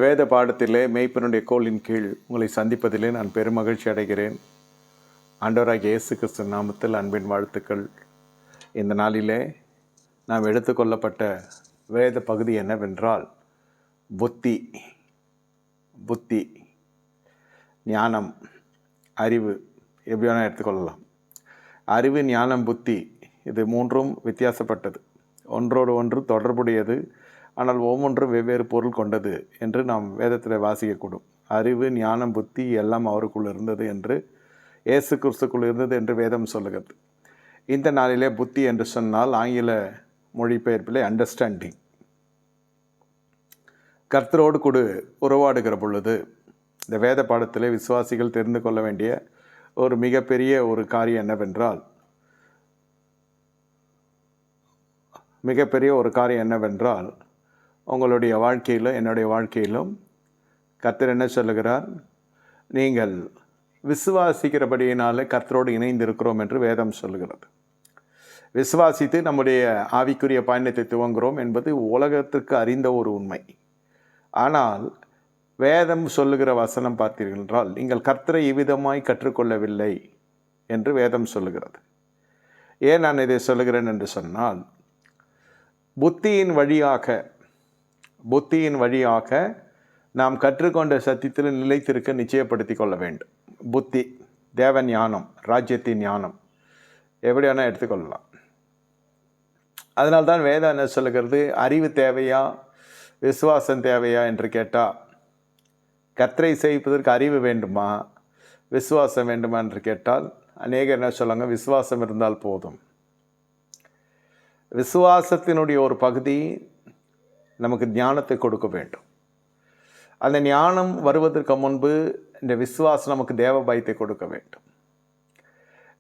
வேத பாடத்திலே மெய்ப்பனுடைய கோலின் கீழ் உங்களை சந்திப்பதிலே நான் பெருமகிழ்ச்சி அடைகிறேன். ஆண்டவராகிய இயேசு கிறிஸ்து நாமத்தில் அன்பின் வாழ்த்துக்கள். இந்த நாளிலே நாம் எடுத்துக்கொள்ளப்பட்ட வேத பகுதி என்னவென்றால் புத்தி, ஞானம், அறிவு, எப்படி வேணால் எடுத்துக்கொள்ளலாம். அறிவு, ஞானம், புத்தி இது மூன்றும் வித்தியாசப்பட்டது, ஒன்றோடு ஒன்று தொடர்புடையது. ஆனால் ஒவ்வொன்றும் வெவ்வேறு பொருள் கொண்டது என்று நாம் வேதத்தில் வாசிக்கக்கூடும். அறிவு, ஞானம், புத்தி எல்லாம் அவருக்குள் இருந்தது என்று, இயேசு கிறிஸ்துக்குள் இருந்தது என்று வேதம் சொல்லுகிறது. இந்த நாளிலே புத்தி என்று சொன்னால் ஆங்கில மொழிபெயர்ப்பிலே அண்டர்ஸ்டாண்டிங். கர்த்தரோடு கூட உறவாடுகிற பொழுது இந்த வேத பாடத்திலே விசுவாசிகள் தெரிந்து கொள்ள வேண்டிய ஒரு மிகப்பெரிய ஒரு காரியம் என்னவென்றால் உங்களுடைய வாழ்க்கையிலும் என்னுடைய வாழ்க்கையிலும் கர்த்தர் என்ன சொல்லுகிறார்? நீங்கள் விசுவாசிக்கிறபடியினாலே கர்த்தரோடு இணைந்திருக்கிறோம் என்று வேதம் சொல்லுகிறது. விசுவாசித்து நம்முடைய ஆவிக்குரிய பயணத்தை துவங்குகிறோம் என்பது உலகத்திற்கு அறிந்த ஒரு உண்மை. ஆனால் வேதம் சொல்லுகிற வசனம் பார்த்தீர்கள் என்றால், நீங்கள் கர்த்தரை இவ்விதமாய் கற்றுக்கொள்ளவில்லை என்று வேதம் சொல்லுகிறது. ஏன் நான் இதை சொல்லுகிறேன் என்று சொன்னால், புத்தியின் வழியாக நாம் கற்றுக்கொண்ட சத்தியத்தில் நிலைத்திருக்க நிச்சயப்படுத்தி கொள்ள வேண்டும். புத்தி, தேவ ஞானம், ராஜ்யத்தின் ஞானம், எப்படி வேணால் எடுத்துக்கொள்ளலாம். அதனால்தான் வேதம் என்ன சொல்லுகிறது? அறிவு தேவையா, விசுவாசம் தேவையா என்று கேட்டால், கர்த்தரை சேவிப்பதற்கு அறிவு வேண்டுமா, விசுவாசம் வேண்டுமா என்று கேட்டால் அநேகர் என்ன சொல்லுவாங்க? விசுவாசம் இருந்தால் போதும். விசுவாசத்தினுடைய ஒரு பகுதி நமக்கு ஞானத்தை கொடுக்க வேண்டும். அந்த ஞானம் வருவதற்கு முன்பு இந்த விசுவாசம் நமக்கு தேவ பயத்தை கொடுக்க வேண்டும்.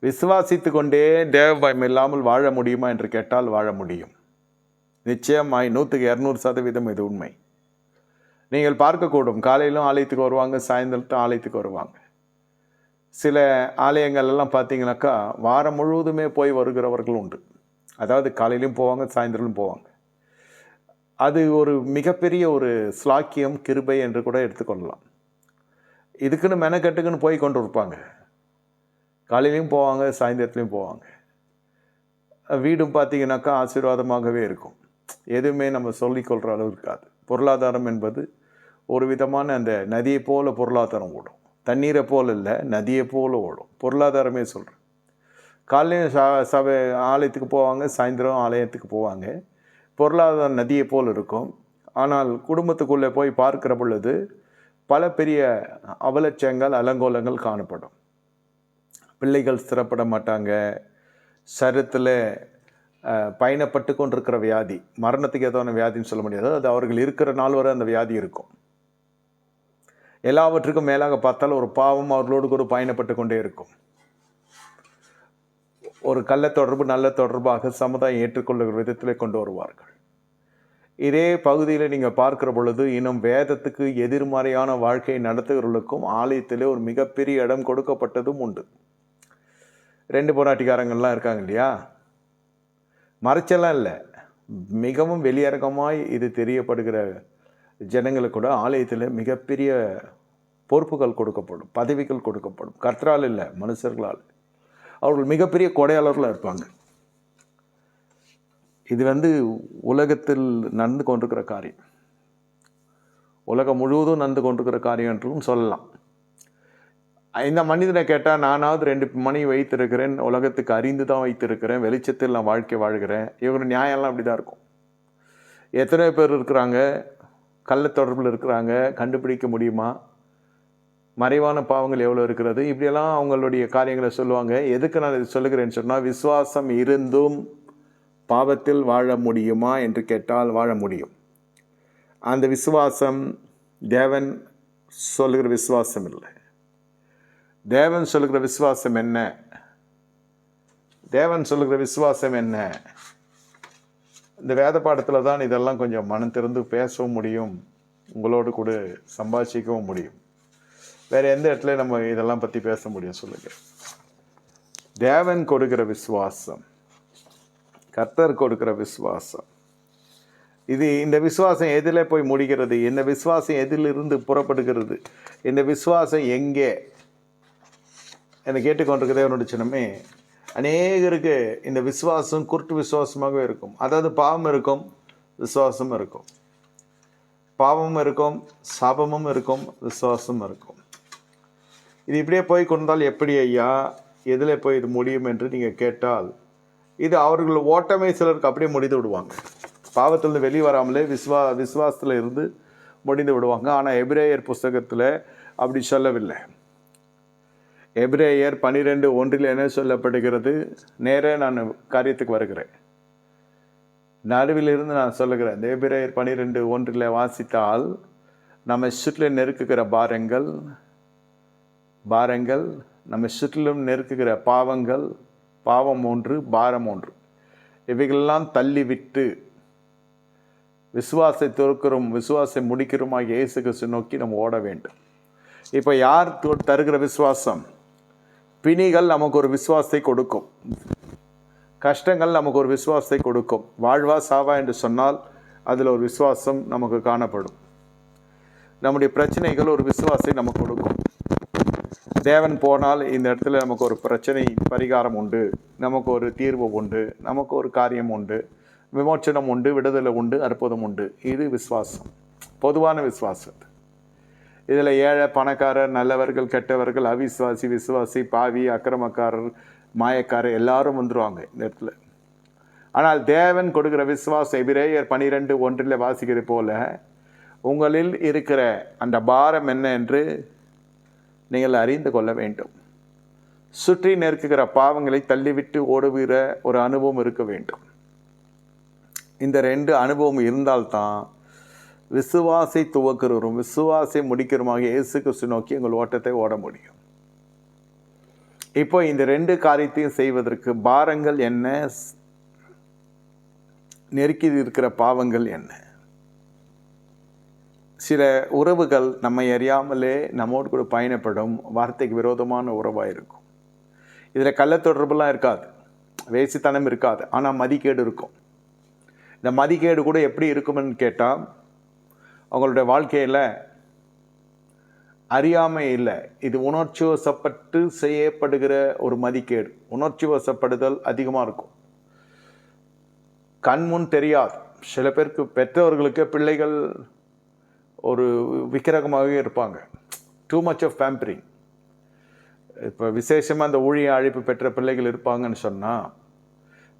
விசுவாசித்து கொண்டே தேவ பயம் இல்லாமல் வாழ முடியுமா என்று கேட்டால் வாழ முடியும். நிச்சயமாய் 100% இது உண்மை. நீங்கள் பார்க்கக்கூடும், காலையிலும் ஆலயத்துக்கு வருவாங்க, சாயந்தரத்தும் ஆலயத்துக்கு வருவாங்க. சில ஆலயங்கள்லாம் பார்த்தீங்கன்னாக்கா வாரம் முழுவதுமே போய் வருகிறவர்கள் உண்டு. அதாவது காலையிலும் போவாங்க, சாயந்தரமும் போவாங்க. அது ஒரு மிகப்பெரிய ஒரு ஸ்லாக்கியம், கிருபை என்று கூட எடுத்துக்கொள்ளலாம். இதுக்குன்னு மெனக்கட்டுக்குன்னு போய் கொண்டு இருப்பாங்க. காலையிலையும் போவாங்க, சாயந்தரத்துலையும் போவாங்க. வீடும் பார்த்தீங்கன்னாக்கா ஆசீர்வாதமாகவே இருக்கும். எதுவுமே நம்ம சொல்லிக்கொள்கிற அளவு இருக்காது. பொருளாதாரம் என்பது ஒரு விதமான அந்த நதியை போல பொருளாதாரம் ஓடும். தண்ணீரை போல் இல்லை, நதியை போல் ஓடும். பொருளாதாரமே சொல்கிறேன். காலையிலையும் சபை ஆலயத்துக்கு போவாங்க, சாயந்தரம் ஆலயத்துக்கு போவாங்க. பொருளாதார நதியை போல் இருக்கும். ஆனால் குடும்பத்துக்குள்ளே போய் பார்க்கிற பொழுது பல பெரிய அவலட்சங்கள், அலங்கோலங்கள் காணப்படும். பிள்ளைகள் ஸ்திரப்பட மாட்டாங்க. சரீரத்தில் பயணப்பட்டு கொண்டிருக்கிற வியாதி, மரணத்துக்கு ஏதோ வியாதின்னு சொல்ல முடியாது. அது அவர்கள் இருக்கிற நாள் வரை அந்த வியாதி இருக்கும். எல்லாவற்றுக்கும் மேலாக பார்த்தால் ஒரு பாவம் அவர்களோடு கூட பயணப்பட்டு கொண்டே இருக்கும். ஒரு கள்ள தொடர்பு நல்ல தொடர்பாக சமுதாயம் ஏற்றுக்கொள்ளுகிற விதத்தில் கொண்டு வருவார்கள். இதே பகுதியில் நீங்கள் பார்க்கிற பொழுது இன்னும் வேதத்துக்கு எதிர்மறையான வாழ்க்கையை நடத்துகிறவர்களுக்கும் ஆலயத்திலே ஒரு மிகப்பெரிய இடம் கொடுக்கப்பட்டதும் உண்டு. 2 போராட்டிக்காரங்கள்லாம் இருக்காங்க இல்லையா? மறைச்செல்லாம் இல்லை, மிகவும் வெளியரங்கமாய் இது தெரியப்படுகிற ஜனங்களுக்கு கூட ஆலயத்தில் மிகப்பெரிய பொறுப்புகள் கொடுக்கப்படும், பதவிகள் கொடுக்கப்படும். கர்த்தரால் இல்லை, மனுஷர்களால். அவர்கள் மிகப்பெரிய கொடையாளர்களாக இருப்பாங்க. இது உலகத்தில் நடந்து கொண்டிருக்கிற காரியம், உலகம் முழுவதும் நடந்து கொண்டிருக்கிற காரியம் என்றும் சொல்லலாம். இந்த மனிதனை கேட்டால், நானாவது 2 மணி வைத்திருக்கிறேன், உலகத்துக்கு அறிந்து தான் வைத்திருக்கிறேன், வெளிச்சத்தில் நான் வாழ்க்கை வாழ்கிறேன். இவங்க நியாயம்லாம் அப்படி தான் இருக்கும். எத்தனை பேர் இருக்கிறாங்க, கள்ள தொடர்பில் இருக்கிறாங்க, கண்டுபிடிக்க முடியுமா? மறைவான பாவங்கள் எவ்வளோ இருக்கிறது, இப்படியெல்லாம் அவங்களுடைய காரியங்களை சொல்லுவாங்க. எதுக்கு நான் இது சொல்லுகிறேன்னு சொன்னால், விசுவாசம் இருந்தும் பாவத்தில் வாழ முடியுமா என்று கேட்டால் வாழ முடியும். அந்த விசுவாசம் தேவன் சொல்லுகிற விசுவாசம் இல்லை. தேவன் சொல்லுகிற விசுவாசம் என்ன? இந்த வேத பாடத்தில் தான் இதெல்லாம் கொஞ்சம் மனம் திறந்து பேசவும் முடியும், உங்களோடு கூட சம்பாஷிக்கவும் முடியும். வேறு எந்த இடத்துல நம்ம இதெல்லாம் பற்றி பேச முடியும் சொல்லுங்க? தேவன் கொடுக்கிற விசுவாசம், கர்த்தர் கொடுக்கிற விசுவாசம், இந்த விசுவாசம் எதில் போய் முடிகிறது? இந்த விசுவாசம் எதிலிருந்து புறப்படுகிறது? இந்த விசுவாசம் எங்கே? என்னை கேட்டுக்கொண்டிருக்கிறதே என்னுடைய சின்னமே, அநேகருக்கு இந்த விசுவாசம் குருட்டு விசுவாசமாகவே இருக்கும். அதாவது பாவம் இருக்கும், விசுவாசம் இருக்கும். பாவமும் இருக்கும், சாபமும் இருக்கும், விசுவாசமும் இருக்கும். இது இப்படியே போய் கொண்டால் எப்படி ஐயா, எதில் போய் இது முடியும் என்று நீங்கள் கேட்டால், இது அவர்கள் ஓட்டமே சிலருக்கு அப்படியே முடிந்து விடுவாங்க. பாவத்திலிருந்து வெளியே வராமலே விசுவாசத்தில் இருந்து முடிந்து விடுவாங்க. ஆனால் எபிரேயர் புஸ்தகத்தில் அப்படி சொல்லவில்லை. எபிரேயர் 12:1 என்ன சொல்லப்படுகிறது? நேரே நான் காரியத்துக்கு வருகிறேன். நடுவிலிருந்து நான் சொல்லுகிறேன். இந்த எபிரேயர் 12:1 வாசித்தால், நம்ம சுற்றிலும் நெருக்குகிற பாரங்கள், நம்ம சுற்றிலும் நெருக்குகிற பாவம் ஒன்று, பாரம் ஒன்று, இவைகளெல்லாம் தள்ளிவிட்டு விசுவாசை முடிக்கிறோமாக இயேசு கிறிஸ்து நோக்கி நம்ம ஓட வேண்டும். இப்போ யார் தருகிற விசுவாசம்? பிணிகள் நமக்கு ஒரு விசுவாசத்தை கொடுக்கும், கஷ்டங்கள் நமக்கு ஒரு விசுவாசத்தை கொடுக்கும். வாழ்வா சாவா என்று சொன்னால் அதில் ஒரு விசுவாசம் நமக்கு காணப்படும். நம்முடைய பிரச்சனைகள் ஒரு விசுவாசத்தை நமக்கு கொடுக்கும். தேவன் போனால் இந்த இடத்துல நமக்கு ஒரு பிரச்சனை பரிகாரம் உண்டு, நமக்கு ஒரு தீர்வு உண்டு, நமக்கு ஒரு காரியம் உண்டு, விமோச்சனம் உண்டு, விடுதலை உண்டு, அற்புதம் உண்டு. இது விசுவாசம், பொதுவான விசுவாசம். இதில் ஏழை, பணக்காரர், நல்லவர்கள், கெட்டவர்கள், அவிசுவாசி, விசுவாசி, பாவி, அக்கிரமக்காரர், மாயக்காரர் எல்லாரும் வந்துடுவாங்க இந்த இடத்துல. ஆனால் தேவன் கொடுக்குற விசுவாசம் எபிரேயர் 12:1 வாசிக்கிறது போல, உங்களில் இருக்கிற அந்த பாரம் என்ன என்று நீங்கள் அறிந்து கொள்ள வேண்டும். சுற்றி நெருக்குகிற பாவங்களை தள்ளிவிட்டு ஓடுகிற ஒரு அனுபவம் இருக்க வேண்டும். இந்த 2 அனுபவம் இருந்தால்தான் விசுவாசை துவக்கிறோம், விசுவாசை முடிக்கிறோமாக இயேசு கிறிஸ்து நோக்கி எங்கள் ஓட்டத்தை ஓட முடியும். இப்போ இந்த 2 காரியத்தையும் செய்வதற்கு பாரங்கள் என்ன, நெருக்கி இருக்கிற பாவங்கள் என்ன? சில உறவுகள் நம்மை அறியாமலே நம்மோடு கூட பயணப்படும் வார்த்தைக்கு விரோதமான உறவாக இருக்கும். இதில் கள்ளத்தொடர்புலாம் இருக்காது, வேசித்தனம் இருக்காது, ஆனால் மதிக்கேடு இருக்கும். இந்த மதிக்கேடு கூட எப்படி இருக்குமென்னு கேட்டால், அவங்களுடைய வாழ்க்கையில் அறியாமை இல்லை, இது உணர்ச்சி வசப்பட்டு செய்யப்படுகிற ஒரு மதிக்கேடு. உணர்ச்சி வசப்படுதல் அதிகமாக இருக்கும், கண்முன் தெரியாது. சில பேருக்கு பெற்றவர்களுக்கு பிள்ளைகள் ஒரு விக்கிரகமாகவே இருப்பாங்க. Too much of pampering. இப்போ விசேஷமாக அந்த ஊழிய அழைப்பு பெற்ற பிள்ளைகள் இருப்பாங்கன்னு சொன்னால்,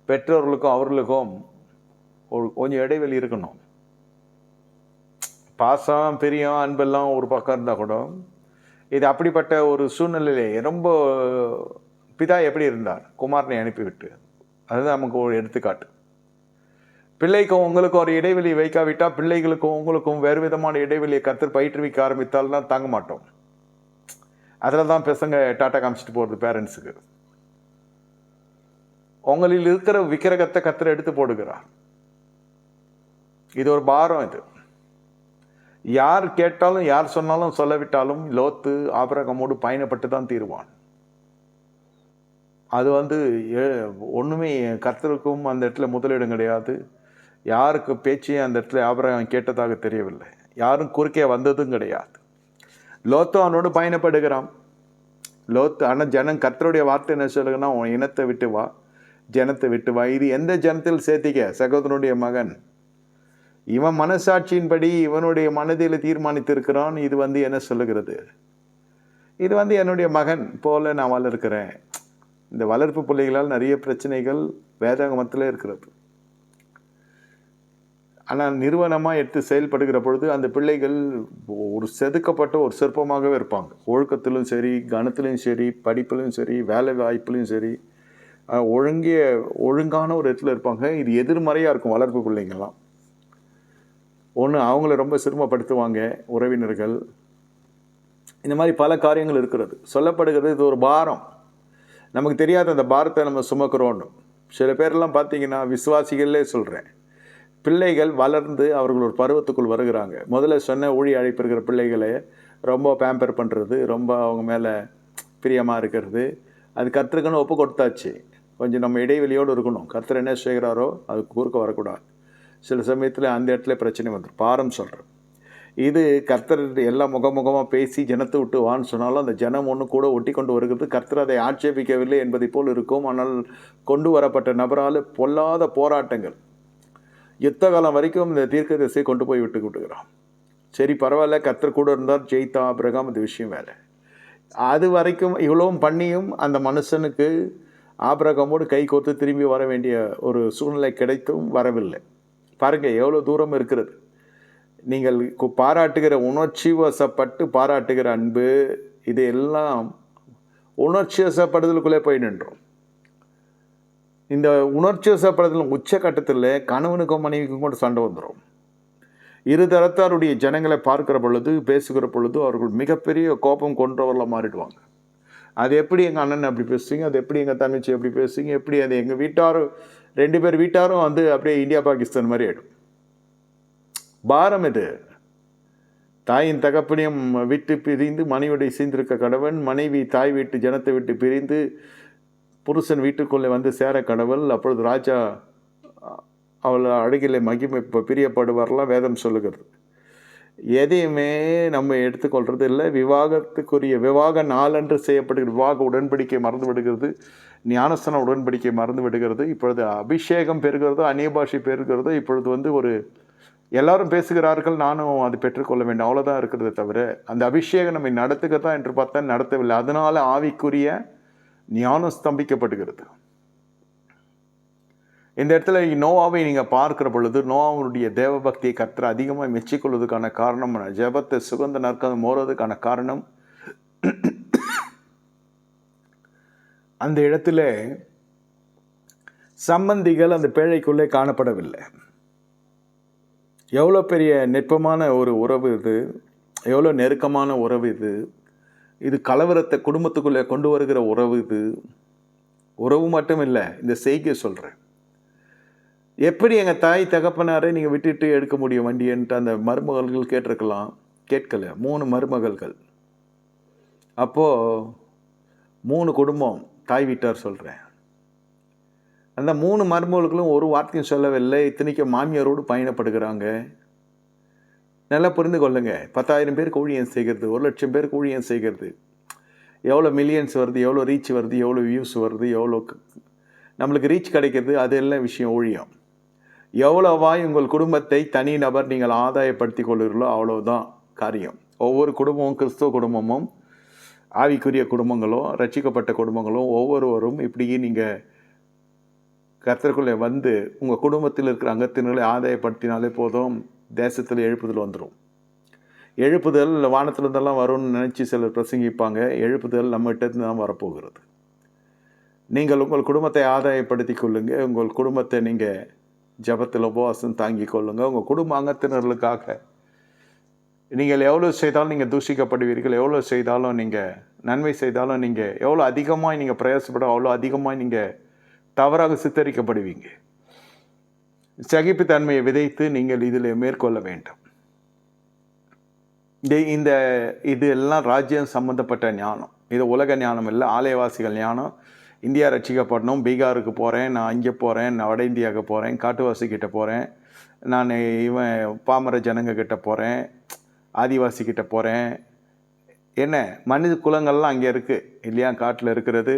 பெற்றோர்களுக்கும் அவர்களுக்கும் கொஞ்சம் இடைவெளி இருக்கணும். பாசம், பிரியம், அன்பெல்லாம் ஒரு பக்கம் இருந்தால் கூட, இது அப்படிப்பட்ட ஒரு சூழ்நிலையிலே ரொம்ப பிதா எப்படி இருந்தார், குமாரனை அனுப்பிவிட்டு. அதுதான் நமக்கு ஒரு எடுத்துக்காட்டு. பிள்ளைக்கும் உங்களுக்கும் ஒரு இடைவெளி வைக்காவிட்டால், பிள்ளைகளுக்கும் உங்களுக்கும் வேறு விதமான இடைவெளியை கற்று பயிற்றுவிக்க ஆரம்பித்தால்தான் தாங்க மாட்டோம். அதில் தான் பசங்க டாட்டா காமிச்சிட்டு போகிறது பேரண்ட்ஸுக்கு. உங்களில் இருக்கிற விக்கிரகத்தை கத்தர் எடுத்து போடுகிறார். இது ஒரு பாரம். இது யார் கேட்டாலும், யார் சொன்னாலும், சொல்லவிட்டாலும் லோத்து ஆபிரகாமோடு பயணப்பட்டு தான் தீருவான். அது ஒன்றுமே கர்த்தருக்கும் அந்த இடத்துல முதலிடம் கிடையாது. யாருக்கு பேச்சையும் அந்த இடத்துல ஆபிரகாம் கேட்டதாக தெரியவில்லை. யாரும் குறுக்கே வந்ததும் கிடையாது. லோத்து அவனோடு பயணப்படுகிறான். ஆனால் ஜனம் கர்த்தருடைய வார்த்தை என்ன சொல்லுங்கன்னா, உன் இனத்தை விட்டு வா, ஜனத்தை விட்டு வா. இது எந்த ஜனத்தில் சேர்த்திக்க? சகோதரனுடைய மகன். இவன் மனசாட்சியின்படி இவனுடைய மனதில் தீர்மானித்திருக்கிறான். இது என்ன சொல்லுகிறது? இது என்னுடைய மகன் போல நான் வளர்க்கிறேன். இந்த வளர்ப்பு பிள்ளைகளால் நிறைய பிரச்சனைகள் வேதாகமத்தில் இருக்கிறது. ஆனால் நிறுவனமாக எடுத்து செயல்படுகிற பொழுது அந்த பிள்ளைகள் ஒரு செதுக்கப்பட்ட ஒரு சிற்பமாகவே இருப்பாங்க. ஒழுக்கத்திலும் சரி, கணத்திலும் சரி, படிப்பிலும் சரி, வேலை வாய்ப்பிலும் சரி, ஒழுங்கான ஒரு இடத்துல இருப்பாங்க. இது எதிர்மறையாக இருக்கும் வளர்ப்பு பிள்ளைங்கள்லாம். ஒன்று, அவங்கள ரொம்ப சிரமப்படுத்துவாங்க உறவினர்கள். இந்த மாதிரி பல காரியங்கள் இருக்கிறது. சொல்லப்படுகிறது இது ஒரு பாரம். நமக்கு தெரியாத அந்த பாரத்தை நம்ம சுமக்கிறோன்னு. சில பேரெல்லாம் பார்த்தீங்கன்னா, விசுவாசிகளே சொல்கிறேன், பிள்ளைகள் வளர்ந்து அவர்கள் ஒரு பருவத்துக்குள் வருகிறாங்க. முதல்ல சொன்ன ஊழிய அழைப்பு இருக்கிற பிள்ளைகளை ரொம்ப பேம்பர் பண்ணுறது, ரொம்ப அவங்க மேலே பிரியமாக இருக்கிறது, அது கர்த்தருக்குன்னு ஒப்பு கொடுத்தாச்சு. கொஞ்சம் நம்ம இடைவெளியோடு இருக்கணும். கர்த்தர் என்ன செய்கிறாரோ அதுக்கு குறுக்க வரக்கூடாது. சில சமயத்தில் அந்த இடத்துல பிரச்சனை வந்துடும். பாரம் சொல்கிறேன். இது கர்த்தர் எல்லாம் முகமுகமாக பேசி ஜனத்தை விட்டு வான்னு சொன்னாலும் அந்த ஜனம் ஒன்று கூட ஒட்டி கொண்டு வருகிறது. கர்த்தர் அதை ஆட்சேபிக்கவில்லை என்பதை போல் இருக்கும். ஆனால் கொண்டு வரப்பட்ட நபரால் பொல்லாத போராட்டங்கள் யுத்த காலம் வரைக்கும் இந்த தீர்க்க திசையை கொண்டு போய் விட்டுக்கிறான். சரி பரவாயில்ல, கர்த்தர் கூட இருந்தால் ஜெயித்தா ஆபிரகாம், அது விஷயம் வேறு. அது வரைக்கும் இவ்வளவும் பண்ணியும் அந்த மனுஷனுக்கு ஆபிரகாமோடு கை கோர்த்து திரும்பி வர வேண்டிய ஒரு சூழ்நிலை கிடைத்தும் வரவில்லை. பாருங்கள் எவ்வளோ தூரம் இருக்கிறது. நீங்கள் பாராட்டுகிற உணர்ச்சி வசப்பட்டு பாராட்டுகிற அன்பு, இது எல்லாம் உணர்ச்சி வசப்படுதலுக்குள்ளே போய் நின்றோம். இந்த உணர்ச்சி வசப்படுதல் உச்சக்கட்டத்தில் கணவனுக்கும் மனைவிக்கும் கூட சண்டை வந்துடும். இருதரத்தாருடைய ஜனங்களை பார்க்கிற பொழுது, பேசுகிற பொழுது அவர்கள் மிகப்பெரிய கோபம் கொன்றவர்களாக மாறிடுவாங்க. அது எப்படி எங்கள் அண்ணன் அப்படி பேசுவீங்க, அது எப்படி எங்கள் தங்கச்சி அப்படி பேசுவீங்க, எப்படி அது எங்கள் வீட்டாரும் 2 பேர் வீட்டாரும் வந்து அப்படியே இந்தியா பாகிஸ்தான் மாதிரி ஆகிடும். பாரம் இது. தாயின் தகப்பனையும் விட்டு பிரிந்து மனைவியுடைய சேர்ந்திருக்க கடவன், மனைவி தாய் வீட்டு ஜனத்தை விட்டு பிரிந்து புருஷன் வீட்டுக்குள்ளே வந்து சேர கடவுள். அப்பொழுது ராஜா அவள் அழகிலே மகிமை பிரியப்படுவாரெல்லாம் வேதம் சொல்லுகிறது. எதையுமே நம்ம எடுத்துக்கொள்வது இல்லை. விவாகத்துக்குரிய விவாக நாளன்று செய்யப்படுகிற விவாக உடன்படிக்கை மறந்து விடுகிறது, ஞானஸ்தான உடன்படிக்கை மறந்து விடுகிறது. இப்பொழுது அபிஷேகம் பெறுகிறதோ, அந்நிய பாஷை பெறுகிறதோ, இப்பொழுது வந்து ஒரு எல்லாரும் பேசுகிறார்கள், நானும் அது பெற்றுக்கொள்ள வேண்டும், அவ்வளோதான் இருக்கிறத தவிர அந்த அபிஷேகம் நம்மை நடத்துகிறதா என்று பார்த்தா நடத்தவில்லை. அதனால் ஆவிக்குரிய ஞானம் ஸ்தம்பிக்கப்படுகிறது. இந்த இடத்துல நோவாவை நீங்கள் பார்க்கிற பொழுது நோவாவுடைய தேவபக்தியை கர்த்தர் அதிகமாக மெச்சிக்கொள்வதற்கான காரணம், ஜெபத்தை சுகந்த நற்காலம் மோறதுக்கான காரணம், அந்த இடத்துல சம்பந்திகள் அந்த பேழைக்குள்ளே காணப்படவில்லை. எவ்வளோ பெரிய நெருக்கமான ஒரு உறவு இது, எவ்வளோ நெருக்கமான உறவு இது. இது கலவரத்தை குடும்பத்துக்குள்ளே கொண்டு வருகிற உறவு இது. உறவு மட்டும் இல்லை, இந்த செய்கை சொல்கிறேன். எப்படி எங்கள் தாய் தகப்பனாரை நீங்கள் விட்டுட்டு எடுக்க முடியும் வண்டின்ட்டு அந்த மருமகள்கள் கேட்டிருக்கலாம், கேட்கல. 3 மருமகள்கள். அப்போது 3 குடும்பம், தாய் வீட்டார் சொல்கிறேன். அந்த 3 மருமகளுக்கும் ஒரு வார்த்தையும் சொல்லவில்லை. இத்தனைக்கு மாமியாரோடு பயணப்படுகிறாங்க. நல்லா புரிந்து கொள்ளுங்க. 10,000 பேருக்கு ஊழியம் செய்கிறது, 1,00,000 பேருக்கு ஊழியம் செய்கிறது, எவ்வளோ மில்லியன்ஸ் வருது, எவ்வளோ ரீச் வருது, எவ்வளோ வியூஸ் வருது, எவ்வளோ நம்மளுக்கு ரீச் கிடைக்கிறது, அது எல்லாம் விஷயம். ஊழியம் எவ்வளோவாய் உங்கள் குடும்பத்தை தனி நபர் நீங்கள் ஆதாயப்படுத்தி கொள்கிறீர்களோ அவ்வளோதான் காரியம். ஒவ்வொரு குடும்பமும், கிறிஸ்துவ குடும்பமும், ஆவிக்குரிய குடும்பங்களும், ரட்சிக்கப்பட்ட குடும்பங்களும், ஒவ்வொருவரும் இப்படியே நீங்கள் கர்த்தருக்குள்ளே வந்து உங்கள் குடும்பத்தில் இருக்கிற அங்கத்தினர்களை ஆதாயப்படுத்தினாலே போதும், தேசத்தில் எழுப்புதல் வந்துடும். எழுப்புதல் வானத்திலிருந்தெல்லாம் வரும்னு நினச்சி சிலர் பிரசங்கிப்பாங்க. எழுப்புதல் நம்மகிட்ட தான் வரப்போகிறது. நீங்கள் உங்கள் குடும்பத்தை ஆதாயப்படுத்தி கொள்ளுங்க. உங்கள் குடும்பத்தை நீங்கள் ஜபத்தில் உபவாசம் தாங்கி கொள்ளுங்க. உங்கள் குடும்ப அங்கத்தினர்களுக்காக நீங்கள் எவ்வளோ செய்தாலும் நீங்கள் தூஷிக்கப்படுவீர்கள். எவ்வளோ செய்தாலும் நீங்கள் நன்மை செய்தாலும் நீங்கள் எவ்வளோ அதிகமாக நீங்கள் பிரயாசப்பட அவ்வளோ அதிகமாக நீங்கள் தவறாக சித்தரிக்கப்படுவீங்க. சகிப்புத்தன்மையை விதைத்து நீங்கள் இதில் மேற்கொள்ள வேண்டும். இது எல்லாம் ராஜ்யம் சம்பந்தப்பட்ட ஞானம். இது உலக ஞானம் இல்லை, ஆலயவாசிகள் ஞானம். இந்தியா ரட்சிக்கப்படணும், பீகாருக்கு போகிறேன், நான் அங்கே போகிறேன், நான் வட இந்தியாவுக்கு போகிறேன், காட்டுவாசிக்கிட்ட போகிறேன், நான் பாமர ஜனங்க கிட்ட போகிறேன், ஆதிவாசிக்கிட்ட போகிறேன். என்ன மனித குலங்கள்லாம் அங்கே இருக்குது இல்லையா? காட்டில் இருக்கிறது,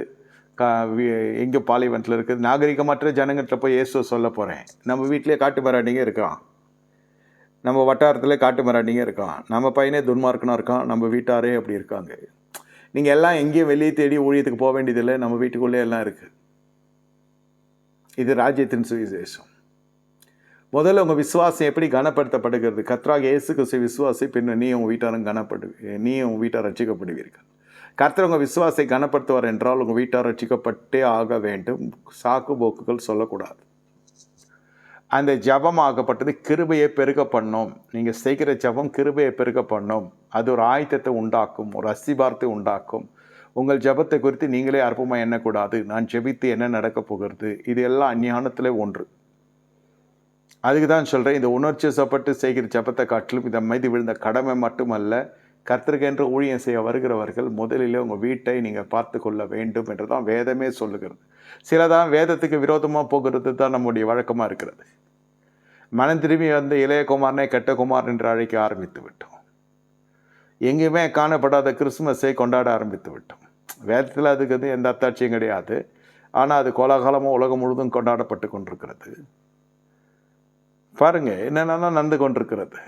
எங்கே பாலைவனத்தில் இருக்குது. நாகரிகமற்ற ஜனங்கிட்ட போய் இயேசுவை சொல்ல போகிறேன். நம்ம வீட்டிலே காட்டு மராட்டிங்க இருக்கான், நம்ம வட்டாரத்தில் காட்டு மராட்டிங்க இருக்கான், நம்ம பையனே துன்மார்க்கனாக இருக்கான், நம்ம வீட்டாரே அப்படி இருக்காங்க. நீங்கள் எல்லாம் எங்கேயும் வெளியே தேடி ஊழியத்துக்கு போக வேண்டியதில்லை, நம்ம வீட்டுக்குள்ளே எல்லாம் இருக்குது. இது ராஜ்யத்தின் சுவிசேஷம். முதல்ல உங்கள் விசுவாசம் எப்படி கனப்படுத்தப்படுகிறது? கர்த்தராக இயேசு கிறிஸ்து விசுவாசி, பின்ன நீ உங்கள் வீட்டாரும் நீ உங்கள் வீட்டார் ரட்சிக்கப்படுவீர்கள். கர்த்தர் உங்கள் விசுவாசத்தை கனப்படுத்துவார் என்றால் உங்கள் வீட்டார் ரட்சிக்கப்பட்டே ஆக வேண்டும். சாக்கு போக்குகள் சொல்லக்கூடாது. அந்த ஜபம் ஆகப்பட்டது கிருபையை பெருக பண்ணும். நீங்கள் செய்கிற ஜபம் கிருபையை பெருக பண்ணும். அது ஒரு ஆயத்தத்தை உண்டாக்கும், ஒரு அஸ்திபாரத்தை உண்டாக்கும். உங்கள் ஜபத்தை குறித்து நீங்களே அற்பமாக எண்ணக்கூடாது. நான் ஜெபித்து என்ன நடக்கப் போகிறது, இது எல்லாம் அஞ்ஞானத்தில் ஒன்று. அதுக்கு தான் சொல்கிறேன், இந்த உணர்ச்சிசப்பட்டு செய்கிற ஜபத்தை காட்டிலும் இந்த மீது விழுந்த கடமை மட்டுமல்ல, கர்த்தருக்கென்று ஊழியம் செய்ய வருகிறவர்கள் முதலிலே உங்கள் வீட்டை நீங்கள் பார்த்து கொள்ள வேண்டும் என்று தான் வேதமே சொல்லுகிறது. சிலதான் வேதத்துக்கு விரோதமாக போகிறது தான் நம்முடைய வழக்கமாக இருக்கிறது. மனம் திரும்பி வந்து இளைய குமாரனை கெட்ட குமார் என்று அழைக்க ஆரம்பித்து விட்டோம். எங்கேயுமே காணப்படாத கிறிஸ்துமஸை கொண்டாட ஆரம்பித்து விட்டோம். வேதத்தில் அதுக்கு வந்து எந்த அத்தாட்சியும் கிடையாது. ஆனால் அது கோலாகாலமாக உலகம் முழுவதும் கொண்டாடப்பட்டு கொண்டிருக்கிறது. பாருங்க என்னென்னா நடந்து கொண்டிருக்கிறது.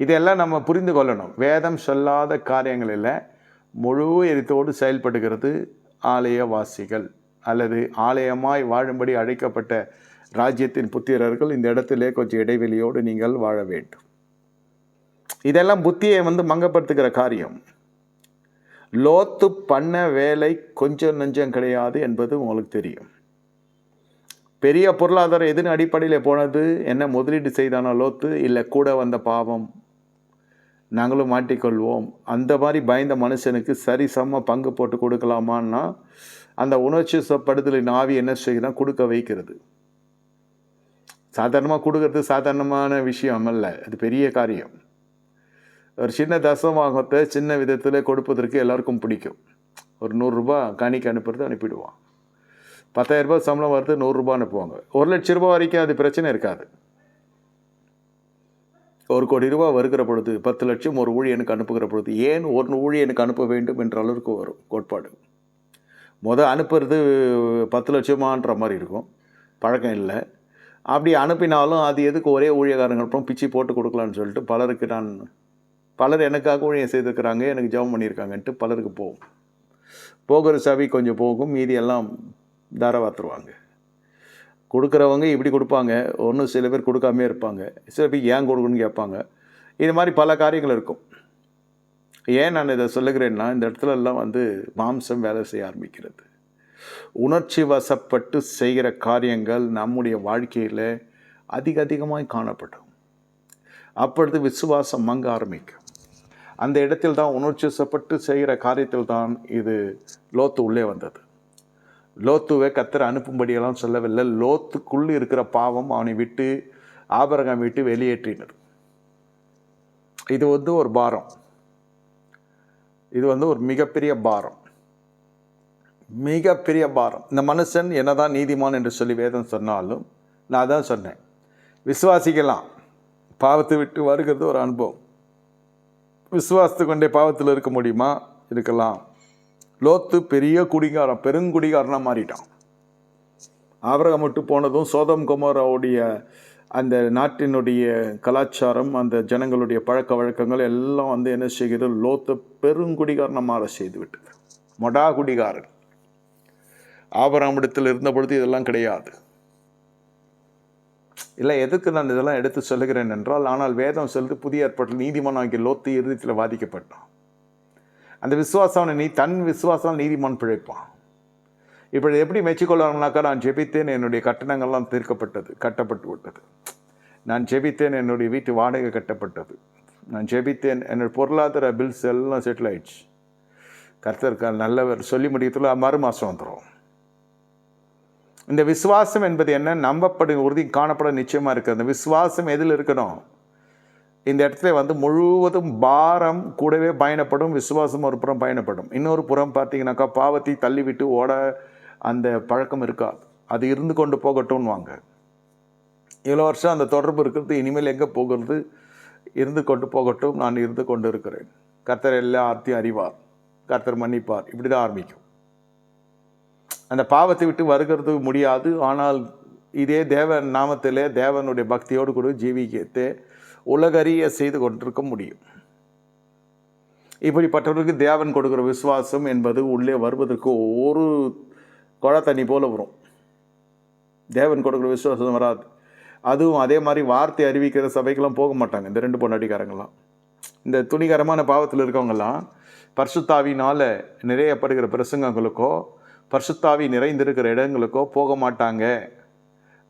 இதெல்லாம் நம்ம புரிந்து கொள்ளணும். வேதம் சொல்லாத காரியங்களில் முழு எரித்தோடு செயல்படுகிறது ஆலயவாசிகள் அல்லது ஆலயமாய் வாழும்படி அழைக்கப்பட்ட ராஜ்யத்தின் புத்திரர்கள். இந்த இடத்திலே கொஞ்சம் இடைவெளியோடு நீங்கள் வாழ வேண்டும். இதெல்லாம் புத்தியை வந்து மங்கப்படுத்துகிற காரியம். லோத்து பண்ண வேலை கொஞ்சம் நஞ்சம் கிடையாது என்பது உங்களுக்கு தெரியும். பெரிய பொருளாதாரம் எதன் அடிப்படையில் போனது? என்ன முதலீடு செய்தானோ லோத்து? இல்லை கூட வந்த பாவம், நாங்களும் மாட்டிக்கொள்வோம், அந்த மாதிரி பயந்த மனுஷனுக்கு சரிசம பங்கு போட்டு கொடுக்கலாமான்னா அந்த உணர்ச்சி படுதலின் ஆவி என்ன செய்யணும்? கொடுக்க வைக்கிறது. சாதாரணமாக கொடுக்கறது சாதாரணமான விஷயம் அல்ல, அது பெரிய காரியம். ஒரு சின்ன தசமாகத்தை சின்ன விதத்தில் கொடுப்பதற்கு எல்லாருக்கும் பிடிக்கும். ஒரு 100 ரூபா காணிக்கு அனுப்புறது அனுப்பிடுவான். 10,000 ரூபாய் சம்பளம் வருது, 100 ரூபா அனுப்புவாங்க. 1 லட்சம் ரூபாய் வரைக்கும் அது பிரச்சனை இருக்காது. 1 கோடி ரூபாய் வருகிற பொழுது 10 லட்சம் ஒரு ஊழியனுக்கு அனுப்புகிற பொழுது ஏன் ஒரு ஊழியனுக்கு அனுப்ப வேண்டும் என்ற அளவுக்கு வரும் கோட்பாடு. அனுப்புறது 10 லட்சமான்ற மாதிரி இருக்கும், பழக்கம் இல்லை. அப்படி அனுப்பினாலும் அது எதுக்கு ஒரே ஊழியக்காரங்க அப்புறம் பிச்சு போட்டு கொடுக்கலான்னு சொல்லிட்டு பலர் எனக்காக ஊழியம் செய்திருக்கிறாங்க, எனக்கு ஜெபம் பண்ணியிருக்காங்கன்ட்டு பலருக்கு போகிற சபை கொஞ்சம் போகும், மீதி எல்லாம் தாரவாத்துருவாங்க. கொடுக்குறவங்க இப்படி கொடுப்பாங்க, ஒன்றும் சில பேர் கொடுக்காமே இருப்பாங்க, சில பேர் ஏன் கொடுக்கணும்னு கேட்பாங்க. இது மாதிரி பல காரியங்கள் இருக்கும். ஏன் நான் இதை சொல்லுகிறேன்னா, இந்த இடத்துல எல்லாம் வந்து மாம்சம் வேலை செய்ய ஆரம்பிக்கிறது. உணர்ச்சி வசப்பட்டு செய்கிற காரியங்கள் நம்முடைய வாழ்க்கையில் அதிகமாய் காணப்படும். அப்பொழுது விசுவாசம் மங்க ஆரம்பிக்கும். அந்த இடத்தில் தான் உணர்ச்சி வசப்பட்டு செய்கிற காரியத்தில் தான் இது லோத்து உள்ளே வந்தது. லோத்துவை கர்த்தர் அனுப்பும்படியெல்லாம் சொல்லவில்லை. லோத்துக்குள் இருக்கிற பாவம் அவனை விட்டு ஆபிரகாம் விட்டு வெளியேற்றினர். இது வந்து ஒரு பாரம், இது வந்து ஒரு மிகப்பெரிய பாரம். இந்த மனுஷன் என்னதான் நீதிமான் என்று சொல்லி வேதம் சொன்னாலும், நான் தான் சொன்னேன், விசுவாசிக்கலாம். பாவத்தை விட்டு வருகிறது ஒரு அனுபவம். விசுவாசத்து கொண்டே பாவத்தில் இருக்க முடியுமா? இருக்கலாம். லோத்து பெரிய குடிகாரன், பெருங்குடிகாரனாக மாறிட்டான். ஆபிரகாம் விட்டு போனதும் சோதம் கொமோராவுடைய அந்த நாட்டினுடைய கலாச்சாரம், அந்த ஜனங்களுடைய பழக்க வழக்கங்கள் எல்லாம் வந்து என்ன செய்கிறது? லோத்து பெருங்குடிகாரனாக மாற செய்து விட்டது. மொடா குடிகாரன். ஆபிரகாம் இடத்தில் இருந்த பொழுது இதெல்லாம் கிடையாது. இல்லை, எதுக்கு நான் இதெல்லாம் எடுத்து சொல்லுகிறேன் என்றால், ஆனால் வேதம் சொல்லுது புதிய ஏற்பாட்டில் நீதிமானாகிய லோத்து இறுதியில் பாதிக்கப்பட்டான். அந்த விசுவாசம் தன் விசுவாசம் நீதிமான் பிழைப்பான். இப்படி எப்படி மெச்சிக்கொள்ளணும்னாக்கா, நான் ஜெபித்தேன், என்னுடைய கட்டணங்கள்லாம் கட்டப்பட்டு விட்டது. நான் ஜெபித்தேன், என்னுடைய வீட்டு வாடகை கட்டப்பட்டது. நான் ஜெபித்தேன், என்னுடைய பொருளாதார பில்ஸ் எல்லாம் செட்டில் ஆயிடுச்சு. கர்த்தர் நல்லவர் சொல்லி முடியத்துல மறு மாதம் வந்துடும். இந்த விசுவாசம் என்பது என்ன? நம்பப்படும் உறுதி காணப்பட நிச்சயமாக இருக்குது. அந்த விசுவாசம் எதில் இருக்கணும்? இந்த இடத்துல வந்து முழுவதும் பாரம் கூடவே பயணப்படும். விசுவாசம் ஒரு புறம் பயணப்படும். இன்னொரு புறம் பார்த்தீங்கன்னாக்கா, பாவத்தை தள்ளிவிட்டு ஓட அந்த பழக்கம் இருக்காது. அது இருந்து கொண்டு போகட்டும்வாங்க. இவ்வளோ வருஷம் அந்த தொடர்பு இருக்கிறது, இனிமேல் எங்கே போகிறது? இருந்து கொண்டு போகட்டும், நான் இருந்து கொண்டு இருக்கிறேன், கர்த்தர் எல்லாத்தையும் அறிவார், கர்த்தர் மன்னிப்பார், இப்படி தான் ஆரம்பிக்கும். அந்த பாவத்தை விட்டு வருகிறது முடியாது. ஆனால் இதே தேவன் நாமத்திலே தேவனுடைய பக்தியோடு கூட ஜீவிக்கத்தை உலகறிய செய்து கொண்டிருக்க முடியும். இப்படிப்பட்டவர்களுக்கு தேவன் கொடுக்குற விசுவாசம் என்பது உள்ளே வருவதற்கு ஒரு குழா தண்ணி போல வரும். தேவன் கொடுக்குற விசுவாசம் வராது. அதுவும் அதே மாதிரி வார்த்தை அறிவிக்கிற சபைக்கெல்லாம் போக மாட்டாங்க இந்த 2 பொண்டாட்டிக்காரங்களாம். இந்த துணிகரமான பாவத்தில் இருக்கவங்கெல்லாம் பரிசுத்தாவினால் நிறையப்படுகிற பிரசங்கங்களுக்கோ பரிசுத்தாவி நிறைந்திருக்கிற இடங்களுக்கோ போக மாட்டாங்க.